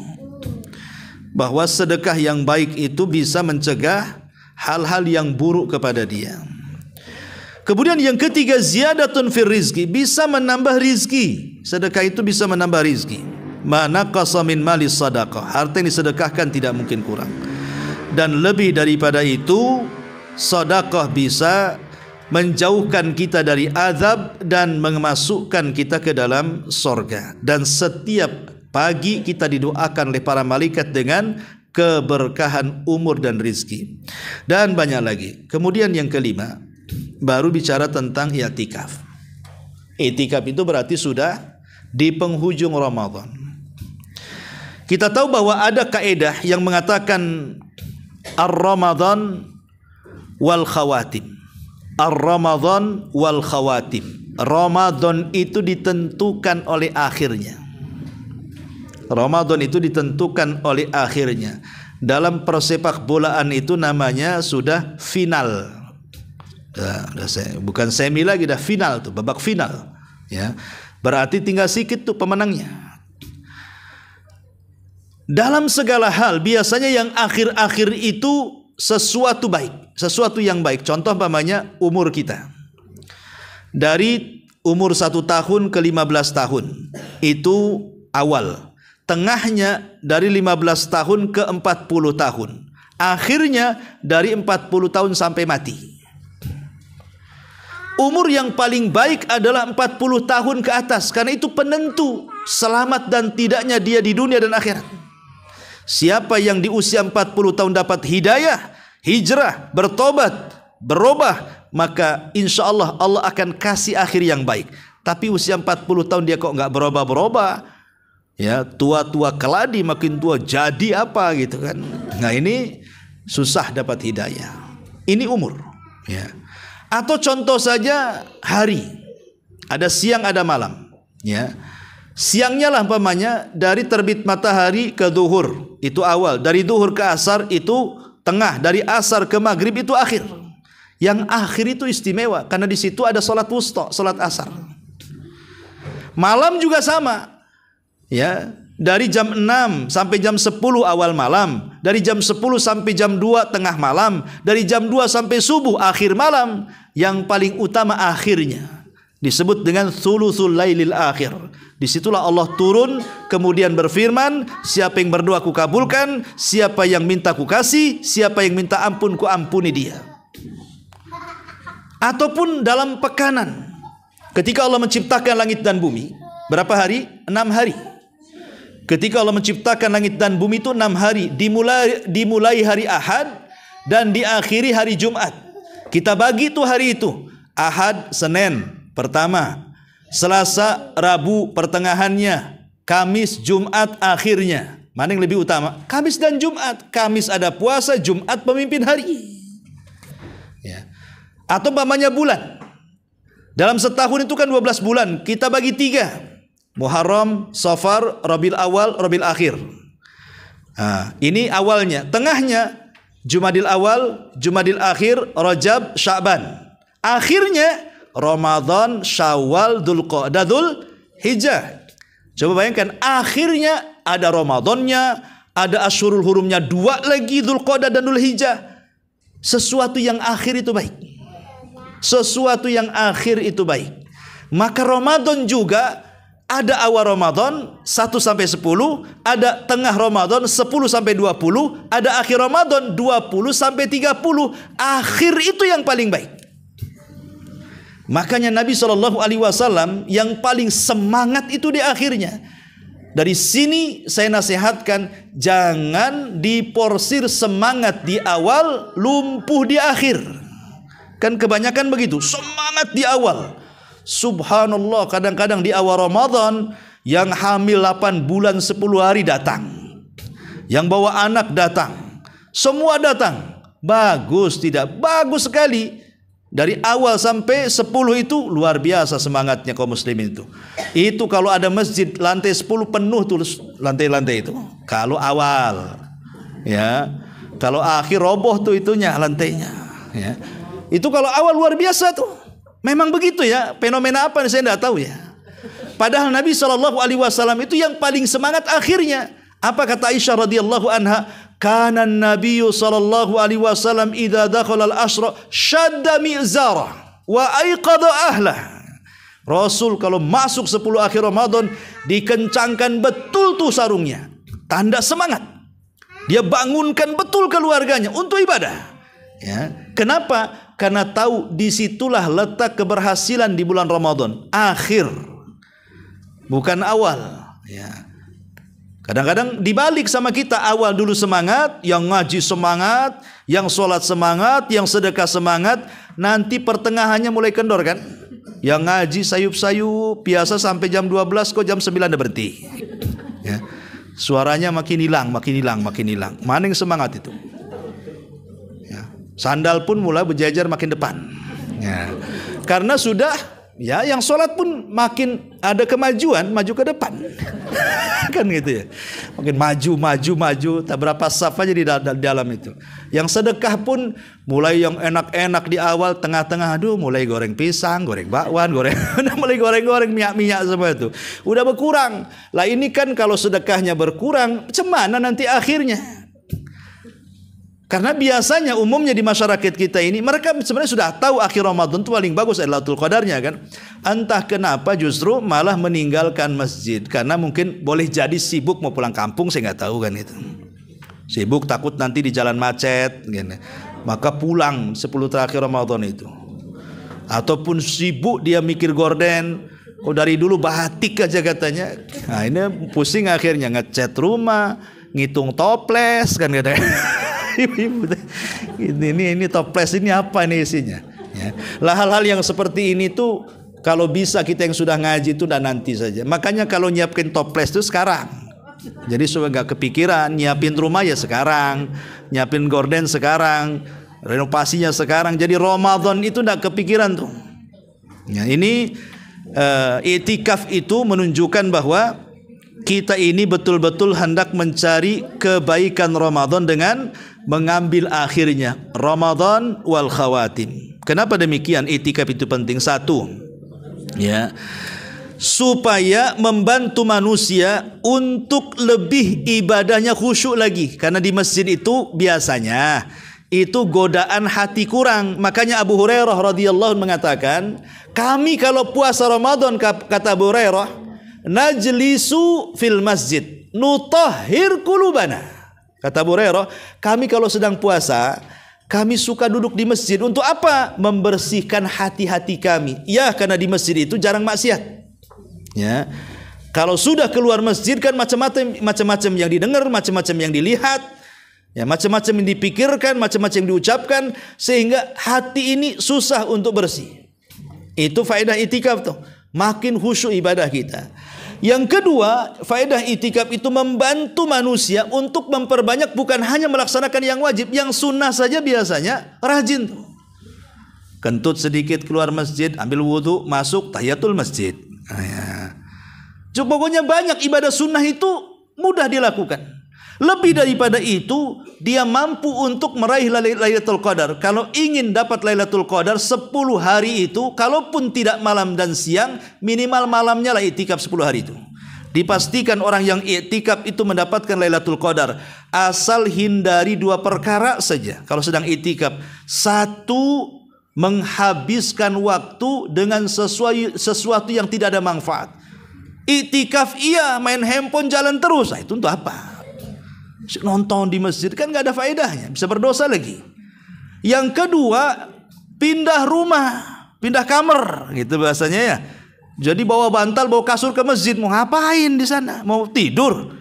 bahwa sedekah yang baik itu bisa mencegah hal-hal yang buruk kepada dia. Kemudian yang ketiga, ziyadatun fir rizki, bisa menambah rizki. Sedekah itu bisa menambah rizki. Mana qasamin mali sadaqah, harta yang disedekahkan tidak mungkin kurang. Dan lebih daripada itu, sedekah bisa menjauhkan kita dari azab dan memasukkan kita ke dalam surga. Dan setiap pagi kita didoakan oleh para malaikat dengan keberkahan umur dan rizki. Dan banyak lagi. Kemudian yang kelima, baru bicara tentang i'tikaf. I'tikaf itu berarti sudah di penghujung Ramadan. Kita tahu bahwa ada kaidah yang mengatakan ar-Ramadan wal khawatim. Ar-Ramadan wal khawatim. Ramadan itu ditentukan oleh akhirnya. Ramadan itu ditentukan oleh akhirnya. Dalam persepak bolaan itu namanya sudah final. Bukan semi lagi, dah final tuh, babak final. Ya. Berarti tinggal sedikit tuh pemenangnya. Dalam segala hal biasanya yang akhir-akhir itu sesuatu baik, sesuatu yang baik. Contoh umpamanya umur kita. Dari umur 1 tahun ke 15 tahun itu awal. Tengahnya dari 15 tahun ke 40 tahun. Akhirnya dari 40 tahun sampai mati. Umur yang paling baik adalah 40 tahun ke atas, karena itu penentu selamat dan tidaknya dia di dunia dan akhirat. Siapa yang di usia 40 tahun dapat hidayah, hijrah, bertobat, berubah, maka insya Allah Allah akan kasih akhir yang baik. Tapi usia 40 tahun dia kok nggak berubah-berubah, ya, tua-tua keladi, makin tua jadi apa gitu kan. Nah ini susah dapat hidayah. Ini umur, ya. Atau contoh saja hari, ada siang ada malam, ya. Siangnya lah umpamanya dari terbit matahari ke zuhur itu awal, dari zuhur ke asar itu tengah, dari asar ke maghrib itu akhir. Yang akhir itu istimewa karena di situ ada salat wusta, salat asar. Malam juga sama, ya, dari jam 6 sampai jam 10 awal malam, dari jam 10 sampai jam 2 tengah malam, dari jam 2 sampai subuh akhir malam. Yang paling utama akhirnya disebut dengan thuluthul lailil akhir. Disitulah Allah turun kemudian berfirman, siapa yang berdoa ku kabulkan, siapa yang minta ku kasih, siapa yang minta ampun ku ampuni dia. Ataupun dalam pekanan, ketika Allah menciptakan langit dan bumi, berapa hari? 6 hari. Ketika Allah menciptakan langit dan bumi itu 6 hari, dimulai hari Ahad dan diakhiri hari Jumat. Kita bagi itu hari itu, Ahad, Senin pertama, Selasa, Rabu pertengahannya, Kamis, Jumat akhirnya. Mana yang lebih utama? Kamis dan Jumat. Kamis ada puasa, Jumat pemimpin hari. Ya. Atau umpamanya bulan. Dalam setahun itu kan 12 bulan. Kita bagi 3. Muharram, Safar, Rabiul Awal, Rabiul Akhir. Nah, ini awalnya. Tengahnya Jumadil Awal, Jumadil Akhir, Rajab, Sya'ban. Akhirnya Ramadan, Syawal, Dzulqa'dah, Dzulhijjah. Coba bayangkan, akhirnya ada Ramadannya, ada Asyurul Hurumnya 2 lagi, Dzulqa'dah dan Dzulhijjah. Sesuatu yang akhir itu baik. Sesuatu yang akhir itu baik. Maka Ramadan juga ada awal Ramadan 1 sampai 10, ada tengah Ramadan 10 sampai 20, ada akhir Ramadan 20 sampai 30. Akhir itu yang paling baik. Makanya Nabi SAW yang paling semangat itu di akhirnya. Dari sini saya nasihatkan, jangan diporsir semangat di awal, lumpuh di akhir. Kan kebanyakan begitu, semangat di awal. Subhanallah, kadang-kadang di awal Ramadan yang hamil 8 bulan 10 hari datang, yang bawa anak datang, semua datang. Bagus tidak? Bagus sekali. Dari awal sampai 10 itu luar biasa semangatnya kaum muslimin itu. Itu kalau ada masjid lantai 10 penuh tuh lantai-lantai itu. Kalau awal, ya. Kalau akhir roboh tuh itunya lantainya, ya. Itu kalau awal luar biasa tuh. Memang begitu ya, fenomena apa saya tidak tahu ya. Padahal Nabi SAW itu yang paling semangat akhirnya. Apa kata Aisyah radhiyallahu anha? Kana Nabiyyu sallallahu alaihi wasallam idza dakhala al-ashra shadda mi'zara wa aiqadha ahlah. Rasul kalau masuk 10 akhir Ramadan dikencangkan betul tuh sarungnya. Tanda semangat. Dia bangunkan betul keluarganya untuk ibadah. Ya. Kenapa? Karena tahu disitulah letak keberhasilan di bulan Ramadan. Akhir, bukan awal. Ya. Kadang-kadang dibalik sama kita, awal dulu semangat, yang ngaji semangat, yang sholat semangat, yang sedekah semangat, nanti pertengahannya mulai kendor kan? Yang ngaji sayup-sayup, biasa sampai jam 12 kok jam 9 udah berhenti. Ya. Suaranya makin hilang, makin hilang, makin hilang. Mana yang semangat itu? Sandal pun mulai berjajar makin depan, ya. Karena sudah, ya, yang sholat pun makin ada kemajuan, maju ke depan. Kan gitu ya. Makin maju, tak berapa saf aja di dalam itu. Yang sedekah pun mulai yang enak-enak di awal, tengah-tengah, aduh mulai goreng pisang, goreng bakwan, mulai goreng-goreng minyak-minyak semua itu. Udah berkurang. Lah ini kan kalau sedekahnya berkurang, macam mana nanti akhirnya? Karena biasanya umumnya di masyarakat kita ini mereka sebenarnya sudah tahu akhir Ramadan itu paling bagus adalah Lailatul Qadarnya kan. Entah kenapa justru malah meninggalkan masjid karena mungkin boleh jadi sibuk mau pulang kampung, saya nggak tahu kan itu. Sibuk takut nanti di jalan macet gitu. Maka pulang 10 terakhir Ramadan itu. Ataupun sibuk dia mikir gorden, oh dari dulu batik aja katanya. Nah, ini pusing akhirnya ngecat rumah, ngitung toples kan katanya. ini toples ini apa ini isinya ya. Lah hal-hal yang seperti ini tuh kalau bisa kita yang sudah ngaji itu dan nanti saja. Makanya kalau nyiapin toples itu sekarang, jadi supaya nggak kepikiran. Nyiapin rumah ya sekarang, nyiapin gorden sekarang, renovasinya sekarang. Jadi Ramadan itu nggak kepikiran tuh ya. Ini i'tikaf itu menunjukkan bahwa kita ini betul-betul hendak mencari kebaikan Ramadan dengan mengambil akhirnya Ramadan wal khawatim. Kenapa demikian? I'tikaf itu penting. Satu, ya, supaya membantu manusia untuk lebih ibadahnya khusyuk lagi. Karena di masjid itu biasanya itu godaan hati kurang. Makanya Abu Hurairah radhiyallahu anhu mengatakan, kami kalau puasa Ramadan, kata Abu Hurairah, najlisu fil masjid nutahhir qulubana. Kata Abu Hurairah, kami kalau sedang puasa, kami suka duduk di masjid. Untuk apa? Membersihkan hati-hati kami. Ya, karena di masjid itu jarang maksiat. Ya. Kalau sudah keluar masjid kan macam-macam yang didengar, macam-macam yang dilihat, ya, macam-macam yang dipikirkan, macam-macam yang diucapkan, sehingga hati ini susah untuk bersih. Itu faedah i'tikaf tuh. Makin khusyuk ibadah kita. Yang kedua, faedah i'tikaf itu membantu manusia untuk memperbanyak, bukan hanya melaksanakan yang wajib, yang sunnah saja biasanya rajin tuh. Kentut sedikit keluar masjid, ambil wudhu, masuk tahiyatul masjid. Pokoknya banyak ibadah sunnah itu mudah dilakukan. Lebih daripada itu, dia mampu untuk meraih Lailatul Qadar. Kalau ingin dapat Lailatul Qadar 10 hari itu, kalaupun tidak malam dan siang, minimal malamnya lah i'tikaf 10 hari itu. Dipastikan orang yang i'tikaf itu mendapatkan Lailatul Qadar asal hindari dua perkara saja. Kalau sedang i'tikaf, satu, menghabiskan waktu dengan sesuatu yang tidak ada manfaat. I'tikaf iya, main handphone jalan terus. Nah, itu untuk apa? Nonton di masjid kan nggak ada faedahnya, bisa berdosa lagi. Yang kedua, pindah rumah, pindah kamar, gitu bahasanya ya. Jadi bawa bantal, bawa kasur ke masjid, mau ngapain di sana? Mau tidur?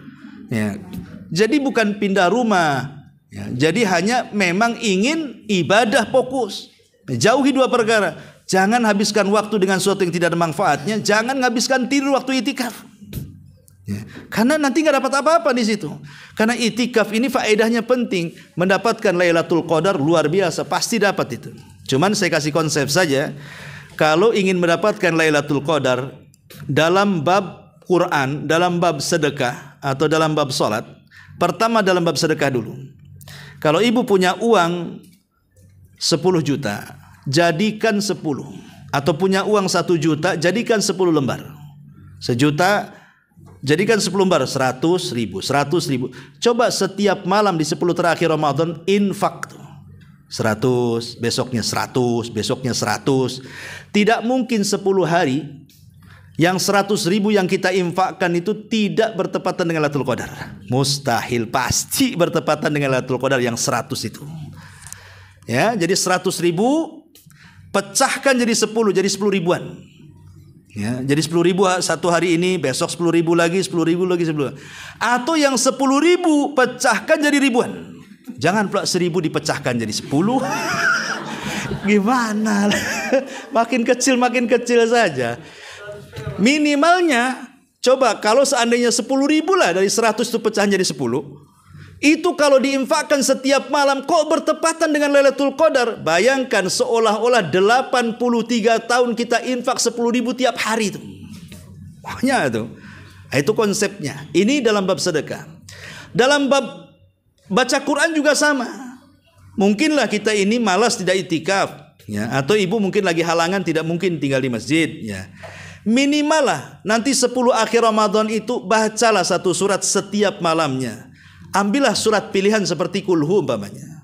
Ya. Jadi bukan pindah rumah. Ya. Jadi hanya memang ingin ibadah fokus. Jauhi dua perkara. Jangan habiskan waktu dengan sesuatu yang tidak ada manfaatnya. Jangan habiskan tidur waktu itikaf. Ya. Karena nanti nggak dapat apa-apa di situ. Karena itikaf ini faedahnya penting. Mendapatkan Lailatul Qadar luar biasa. Pasti dapat itu. Cuman saya kasih konsep saja. Kalau ingin mendapatkan Lailatul Qadar dalam bab Quran, dalam bab sedekah atau dalam bab salat, pertama dalam bab sedekah dulu. Kalau ibu punya uang 10 juta, jadikan 10. Atau punya uang 1 juta, jadikan 10 lembar. 1 juta, jadikan 10 lembar, 100 ribu. Coba setiap malam di 10 terakhir Ramadan, infak tuh. 100, besoknya 100, besoknya 100. Tidak mungkin 10 hari yang 100 ribu yang kita infakkan itu tidak bertepatan dengan Lailatul Qadar. Mustahil, pasti bertepatan dengan Lailatul Qadar yang 100 itu. Ya, jadi 100 ribu pecahkan jadi 10, jadi 10 ribuan. Ya, jadi 10 ribu satu hari ini, besok 10 ribu lagi, 10 ribu lagi, 10. Atau yang 10 ribu pecahkan jadi ribuan. Jangan pula 1000 dipecahkan jadi 10. Gimana? Makin kecil saja. Minimalnya, coba kalau seandainya 10 ribu lah dari 100 itu pecahan jadi 10. Itu kalau diinfakkan setiap malam kok bertepatan dengan Lailatul Qadar. Bayangkan seolah-olah 83 tahun kita infak 10 ribu tiap hari itu. Makanya itu. Itu konsepnya. Ini dalam bab sedekah. Dalam bab baca Quran juga sama. Mungkinlah kita ini malas tidak itikaf, ya, atau ibu mungkin lagi halangan tidak mungkin tinggal di masjid, ya. Minimal lah nanti 10 akhir Ramadan itu bacalah satu surat setiap malamnya. Ambillah surat pilihan seperti Kulhu umpamanya.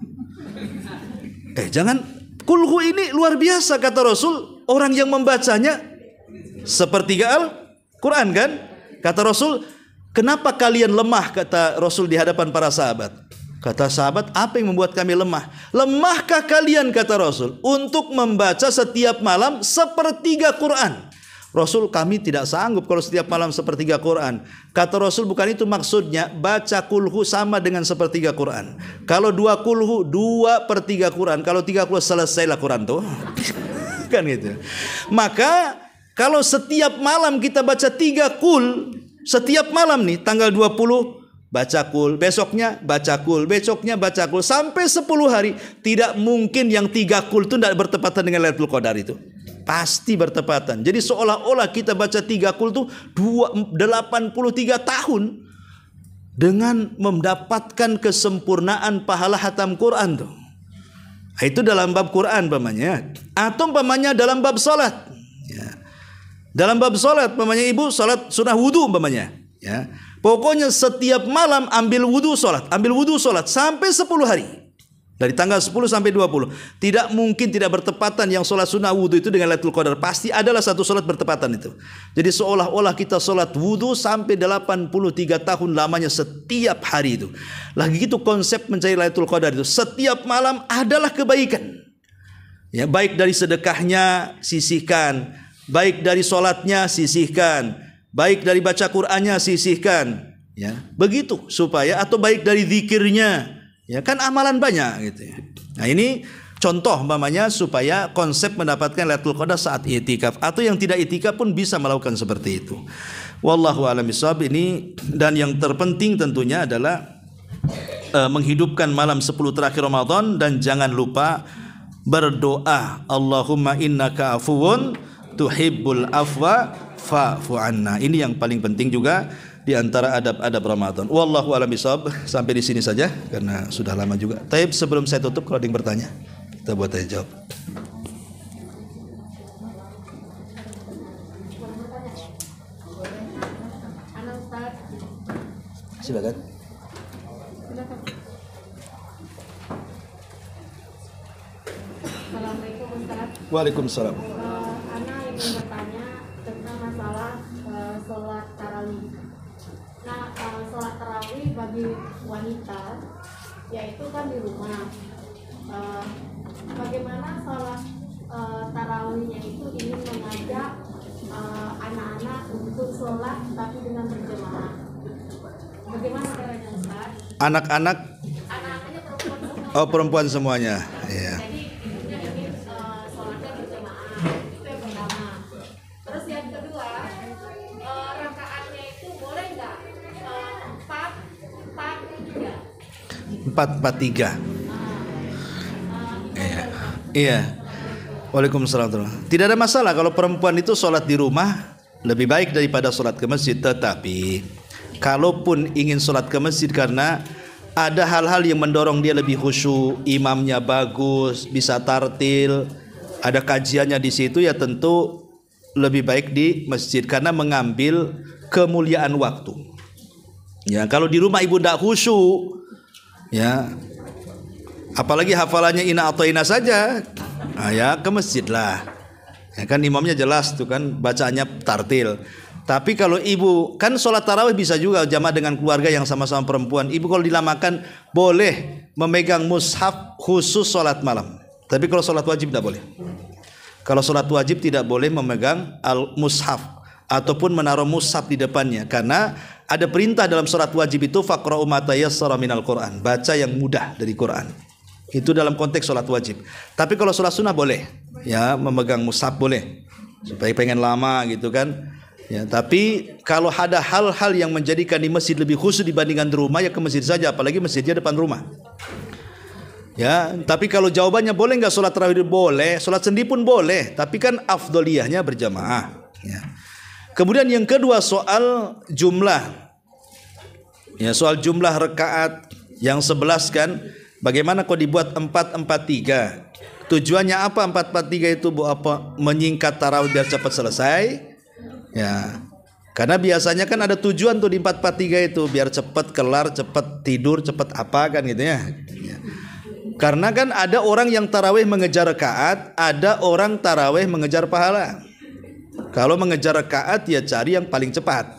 Jangan, Kulhu ini luar biasa kata Rasul, orang yang membacanya sepertiga Al-Quran kan? Kata Rasul, kenapa kalian lemah, kata Rasul di hadapan para sahabat. Kata sahabat, apa yang membuat kami lemah? Lemahkah kalian, kata Rasul, untuk membaca setiap malam sepertiga Quran? Rasul, kami tidak sanggup kalau setiap malam sepertiga Quran. Kata Rasul, bukan itu maksudnya. Baca kulhu sama dengan sepertiga Quran. Kalau 2 kulhu, 2/3 Quran. Kalau 3 kulhu, selesailah Quran tuh. Kan gitu. Maka kalau setiap malam kita baca 3 kul, setiap malam nih tanggal 20 baca kul, besoknya baca kul, besoknya baca kul sampai 10 hari, tidak mungkin yang 3 kul itu tidak bertepatan dengan Lailatul Qadar itu. Pasti bertepatan. Jadi seolah-olah kita baca 3 kul itu 83 tahun dengan mendapatkan kesempurnaan pahala hatam Quran tuh. Itu dalam bab Quran umpamanya. Atau umpamanya dalam bab salat. Ya. Dalam bab salat umpamanya ibu salat sunnah wudu umpamanya, ya. Pokoknya setiap malam ambil wudu salat sampai 10 hari. Dari tanggal 10 sampai 20. Tidak mungkin tidak bertepatan yang salat sunnah wudu itu dengan Lailatul Qadar. Pasti adalah satu salat bertepatan itu. Jadi seolah-olah kita salat wudu sampai 83 tahun lamanya setiap hari itu. Lagi itu konsep mencari Lailatul Qadar itu. Setiap malam adalah kebaikan. Ya, baik dari sedekahnya sisihkan, baik dari salatnya sisihkan, baik dari baca Qur'annya sisihkan, ya. Begitu supaya, atau baik dari zikirnya, ya kan amalan banyak gitu ya. Nah ini contoh umpamanya supaya konsep mendapatkan Lailatul Qadar saat i'tikaf, atau yang tidak i'tikaf pun bisa melakukan seperti itu. Wallahu a'lam bishawab. Ini, dan yang terpenting tentunya adalah menghidupkan malam 10 terakhir Ramadan, dan jangan lupa berdoa, Allahumma innaka afuwun tuhibbul afwa fa'fu anna. Ini yang paling penting juga di antara adab-adab Ramadan. Wallahu a'lam bishawab. Sampai di sini saja karena sudah lama juga. Taib, sebelum saya tutup, kalau ada yang bertanya, kita buat tanya jawab. Silakan. Assalamualaikum Ustaz. Waalaikumsalam. Ana ingin bertanya tentang masalah sholat tarawih. Nah, sholat tarawih bagi wanita, yaitu kan di rumah. Bagaimana sholat tarawihnya itu ingin mengajak anak-anak untuk sholat tapi dengan berjamaah. Bagaimana caranya Ustaz? Anak-anak? Anak-anaknya perempuan semua. Oh, perempuan semuanya. Iya. Jadi ibunya ingin sholatnya berjamaah. Itu yang pertama. Terus yang kedua, rakaatnya itu boleh nggak 4-4-3? 4-4-3. Iya. Iya. Waalaikumsalam. Tidak ada masalah kalau perempuan itu sholat di rumah lebih baik daripada sholat ke masjid. Tetapi kalaupun ingin sholat ke masjid karena ada hal-hal yang mendorong dia lebih khusyuk, imamnya bagus, bisa tartil, ada kajiannya di situ, ya tentu lebih baik di masjid karena mengambil kemuliaan waktu. Ya, kalau di rumah ibu tidak khusyuk, ya, apalagi hafalannya ina atau ina saja, nah, ya ke masjid lah. Ya kan imamnya jelas tuh kan bacaannya tartil. Tapi kalau ibu kan sholat tarawih bisa juga jamaah dengan keluarga yang sama-sama perempuan. Ibu kalau dilamakan boleh memegang mushaf khusus sholat malam. Tapi kalau sholat wajib tidak boleh. Kalau sholat wajib tidak boleh memegang al-mushaf ataupun menaruh mushaf di depannya. Karena ada perintah dalam sholat wajib itu faqra'u ma tayassara minal Qur'an. Baca yang mudah dari Quran. Itu dalam konteks sholat wajib. Tapi kalau sholat sunnah boleh. Ya memegang mushaf boleh. Supaya pengen lama gitu kan. Ya, tapi kalau ada hal-hal yang menjadikan di masjid lebih khusus dibandingkan di rumah, ya ke masjid saja, apalagi masjidnya depan rumah. Ya, tapi kalau jawabannya boleh nggak sholat tarawih? Boleh, sholat sendiri pun boleh, tapi kan afdoliyahnya berjamaah. Ya. Kemudian yang kedua soal jumlah. Ya, soal jumlah rakaat yang 11 kan, bagaimana kok dibuat 4-4-3? Tujuannya apa 4-4-3 itu? Bu, apa? Menyingkat tarawih biar cepat selesai. Ya, karena biasanya kan ada tujuan tuh di 4-4-3 itu biar cepat kelar, cepat tidur, cepat apa kan gitu ya. Ya. Karena kan ada orang yang tarawih mengejar rakaat, ada orang tarawih mengejar pahala. Kalau mengejar rakaat ya cari yang paling cepat.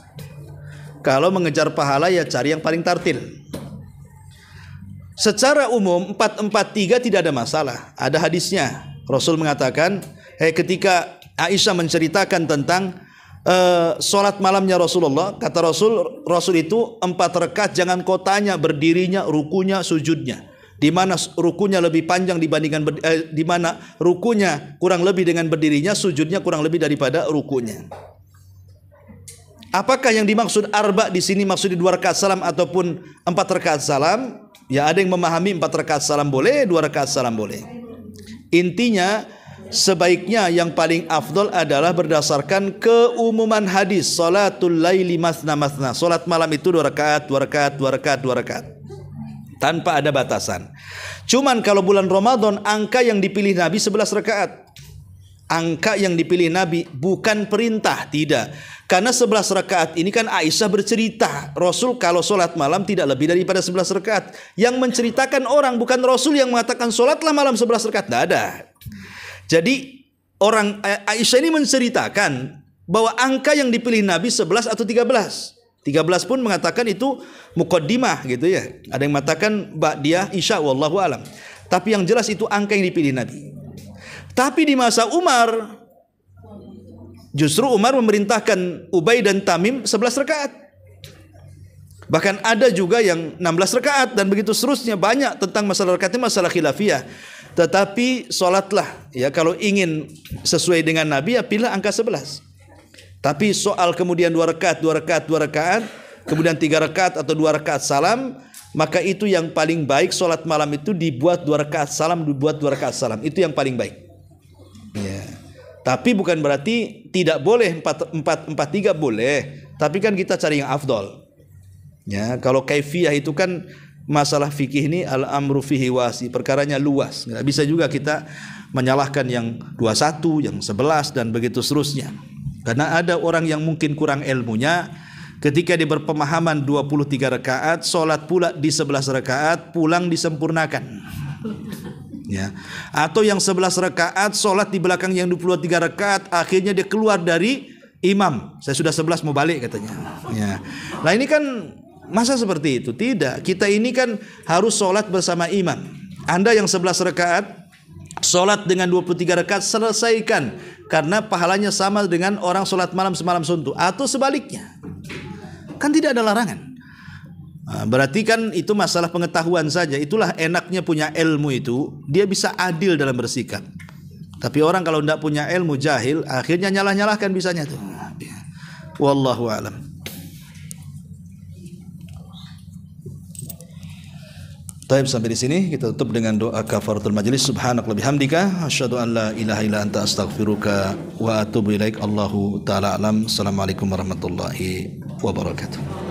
Kalau mengejar pahala ya cari yang paling tartil. Secara umum 4-4-3 tidak ada masalah. Ada hadisnya. Rasul mengatakan, ketika Aisyah menceritakan tentang sholat malamnya Rasulullah, kata Rasul itu 4 rakaat, jangan kau tanya berdirinya, rukunya, sujudnya, di mana rukunya lebih panjang dibandingkan di mana rukunya kurang lebih dengan berdirinya, sujudnya kurang lebih daripada rukunya. Apakah yang dimaksud arba di sini maksud 2 rakaat salam ataupun 4 rakaat salam? Ya ada yang memahami 4 rakaat salam boleh, 2 rakaat salam boleh. Intinya sebaiknya yang paling afdol adalah berdasarkan keumuman hadis salatul laili masna masna. Salat malam itu 2 rakaat, 2 rakaat, 2 rakaat, 2 rakaat. Tanpa ada batasan. Cuman kalau bulan Ramadan angka yang dipilih Nabi 11 rakaat. Angka yang dipilih Nabi bukan perintah, tidak. Karena 11 rakaat ini kan Aisyah bercerita, Rasul kalau sholat malam tidak lebih daripada 11 rakaat. Yang menceritakan orang, bukan Rasul yang mengatakan sholatlah malam 11 rakaat. Tidak ada. Jadi orang Aisyah ini menceritakan bahwa angka yang dipilih Nabi 11 atau 13. 13 pun mengatakan itu muqaddimah gitu ya. Ada yang mengatakan ba'diyah isya wallahu alam. Tapi yang jelas itu angka yang dipilih Nabi. Tapi di masa Umar justru Umar memerintahkan Ubay dan Tamim 11 rakaat. Bahkan ada juga yang 16 rakaat dan begitu seterusnya, banyak tentang masalah rakaatnya, masalah khilafiyah. Tetapi sholatlah ya kalau ingin sesuai dengan Nabi ya pilih angka 11. Tapi soal kemudian 2 rakaat, 2 rakaat, 2 rakaat, kemudian 3 rakaat atau 2 rakaat salam, maka itu yang paling baik. Sholat malam itu dibuat 2 rakaat salam, dibuat 2 rakaat salam. Itu yang paling baik. Ya. Tapi bukan berarti tidak boleh 4-4-3 boleh. Tapi kan kita cari yang afdol. Ya, kalau kaifiyah itu kan masalah fikih ini al-amru fihi wasi, perkaranya luas. Nggak bisa juga kita menyalahkan yang 21, yang 11 dan begitu seterusnya. Karena ada orang yang mungkin kurang ilmunya, ketika dia berpemahaman 23 rakaat, sholat pula di 11 rakaat, pulang disempurnakan. Ya. Atau yang 11 rakaat, sholat di belakang yang 23 rakaat, akhirnya dia keluar dari imam. Saya sudah 11 mau balik katanya. Ya. Nah ini kan masa seperti itu? Tidak. Kita ini kan harus sholat bersama imam. Anda yang 11 rakaat, sholat dengan 23 rakaat, selesaikan. Karena pahalanya sama dengan orang sholat malam semalam suntuk. Atau sebaliknya. Kan tidak ada larangan. Nah, berarti kan itu masalah pengetahuan saja. Itulah enaknya punya ilmu itu. Dia bisa adil dalam bersikap. Tapi orang kalau tidak punya ilmu, jahil, akhirnya nyalah-nyalahkan bisanya tuh. Wallahu a'lam. Taib, sampai di sini kita tutup dengan doa kafaratul majlis. Subhanaka bihamdika asyhadu an la ilaha illa anta astaghfiruka wa atubu ilaik. Allahu taala alam. Assalamualaikum warahmatullahi wabarakatuh.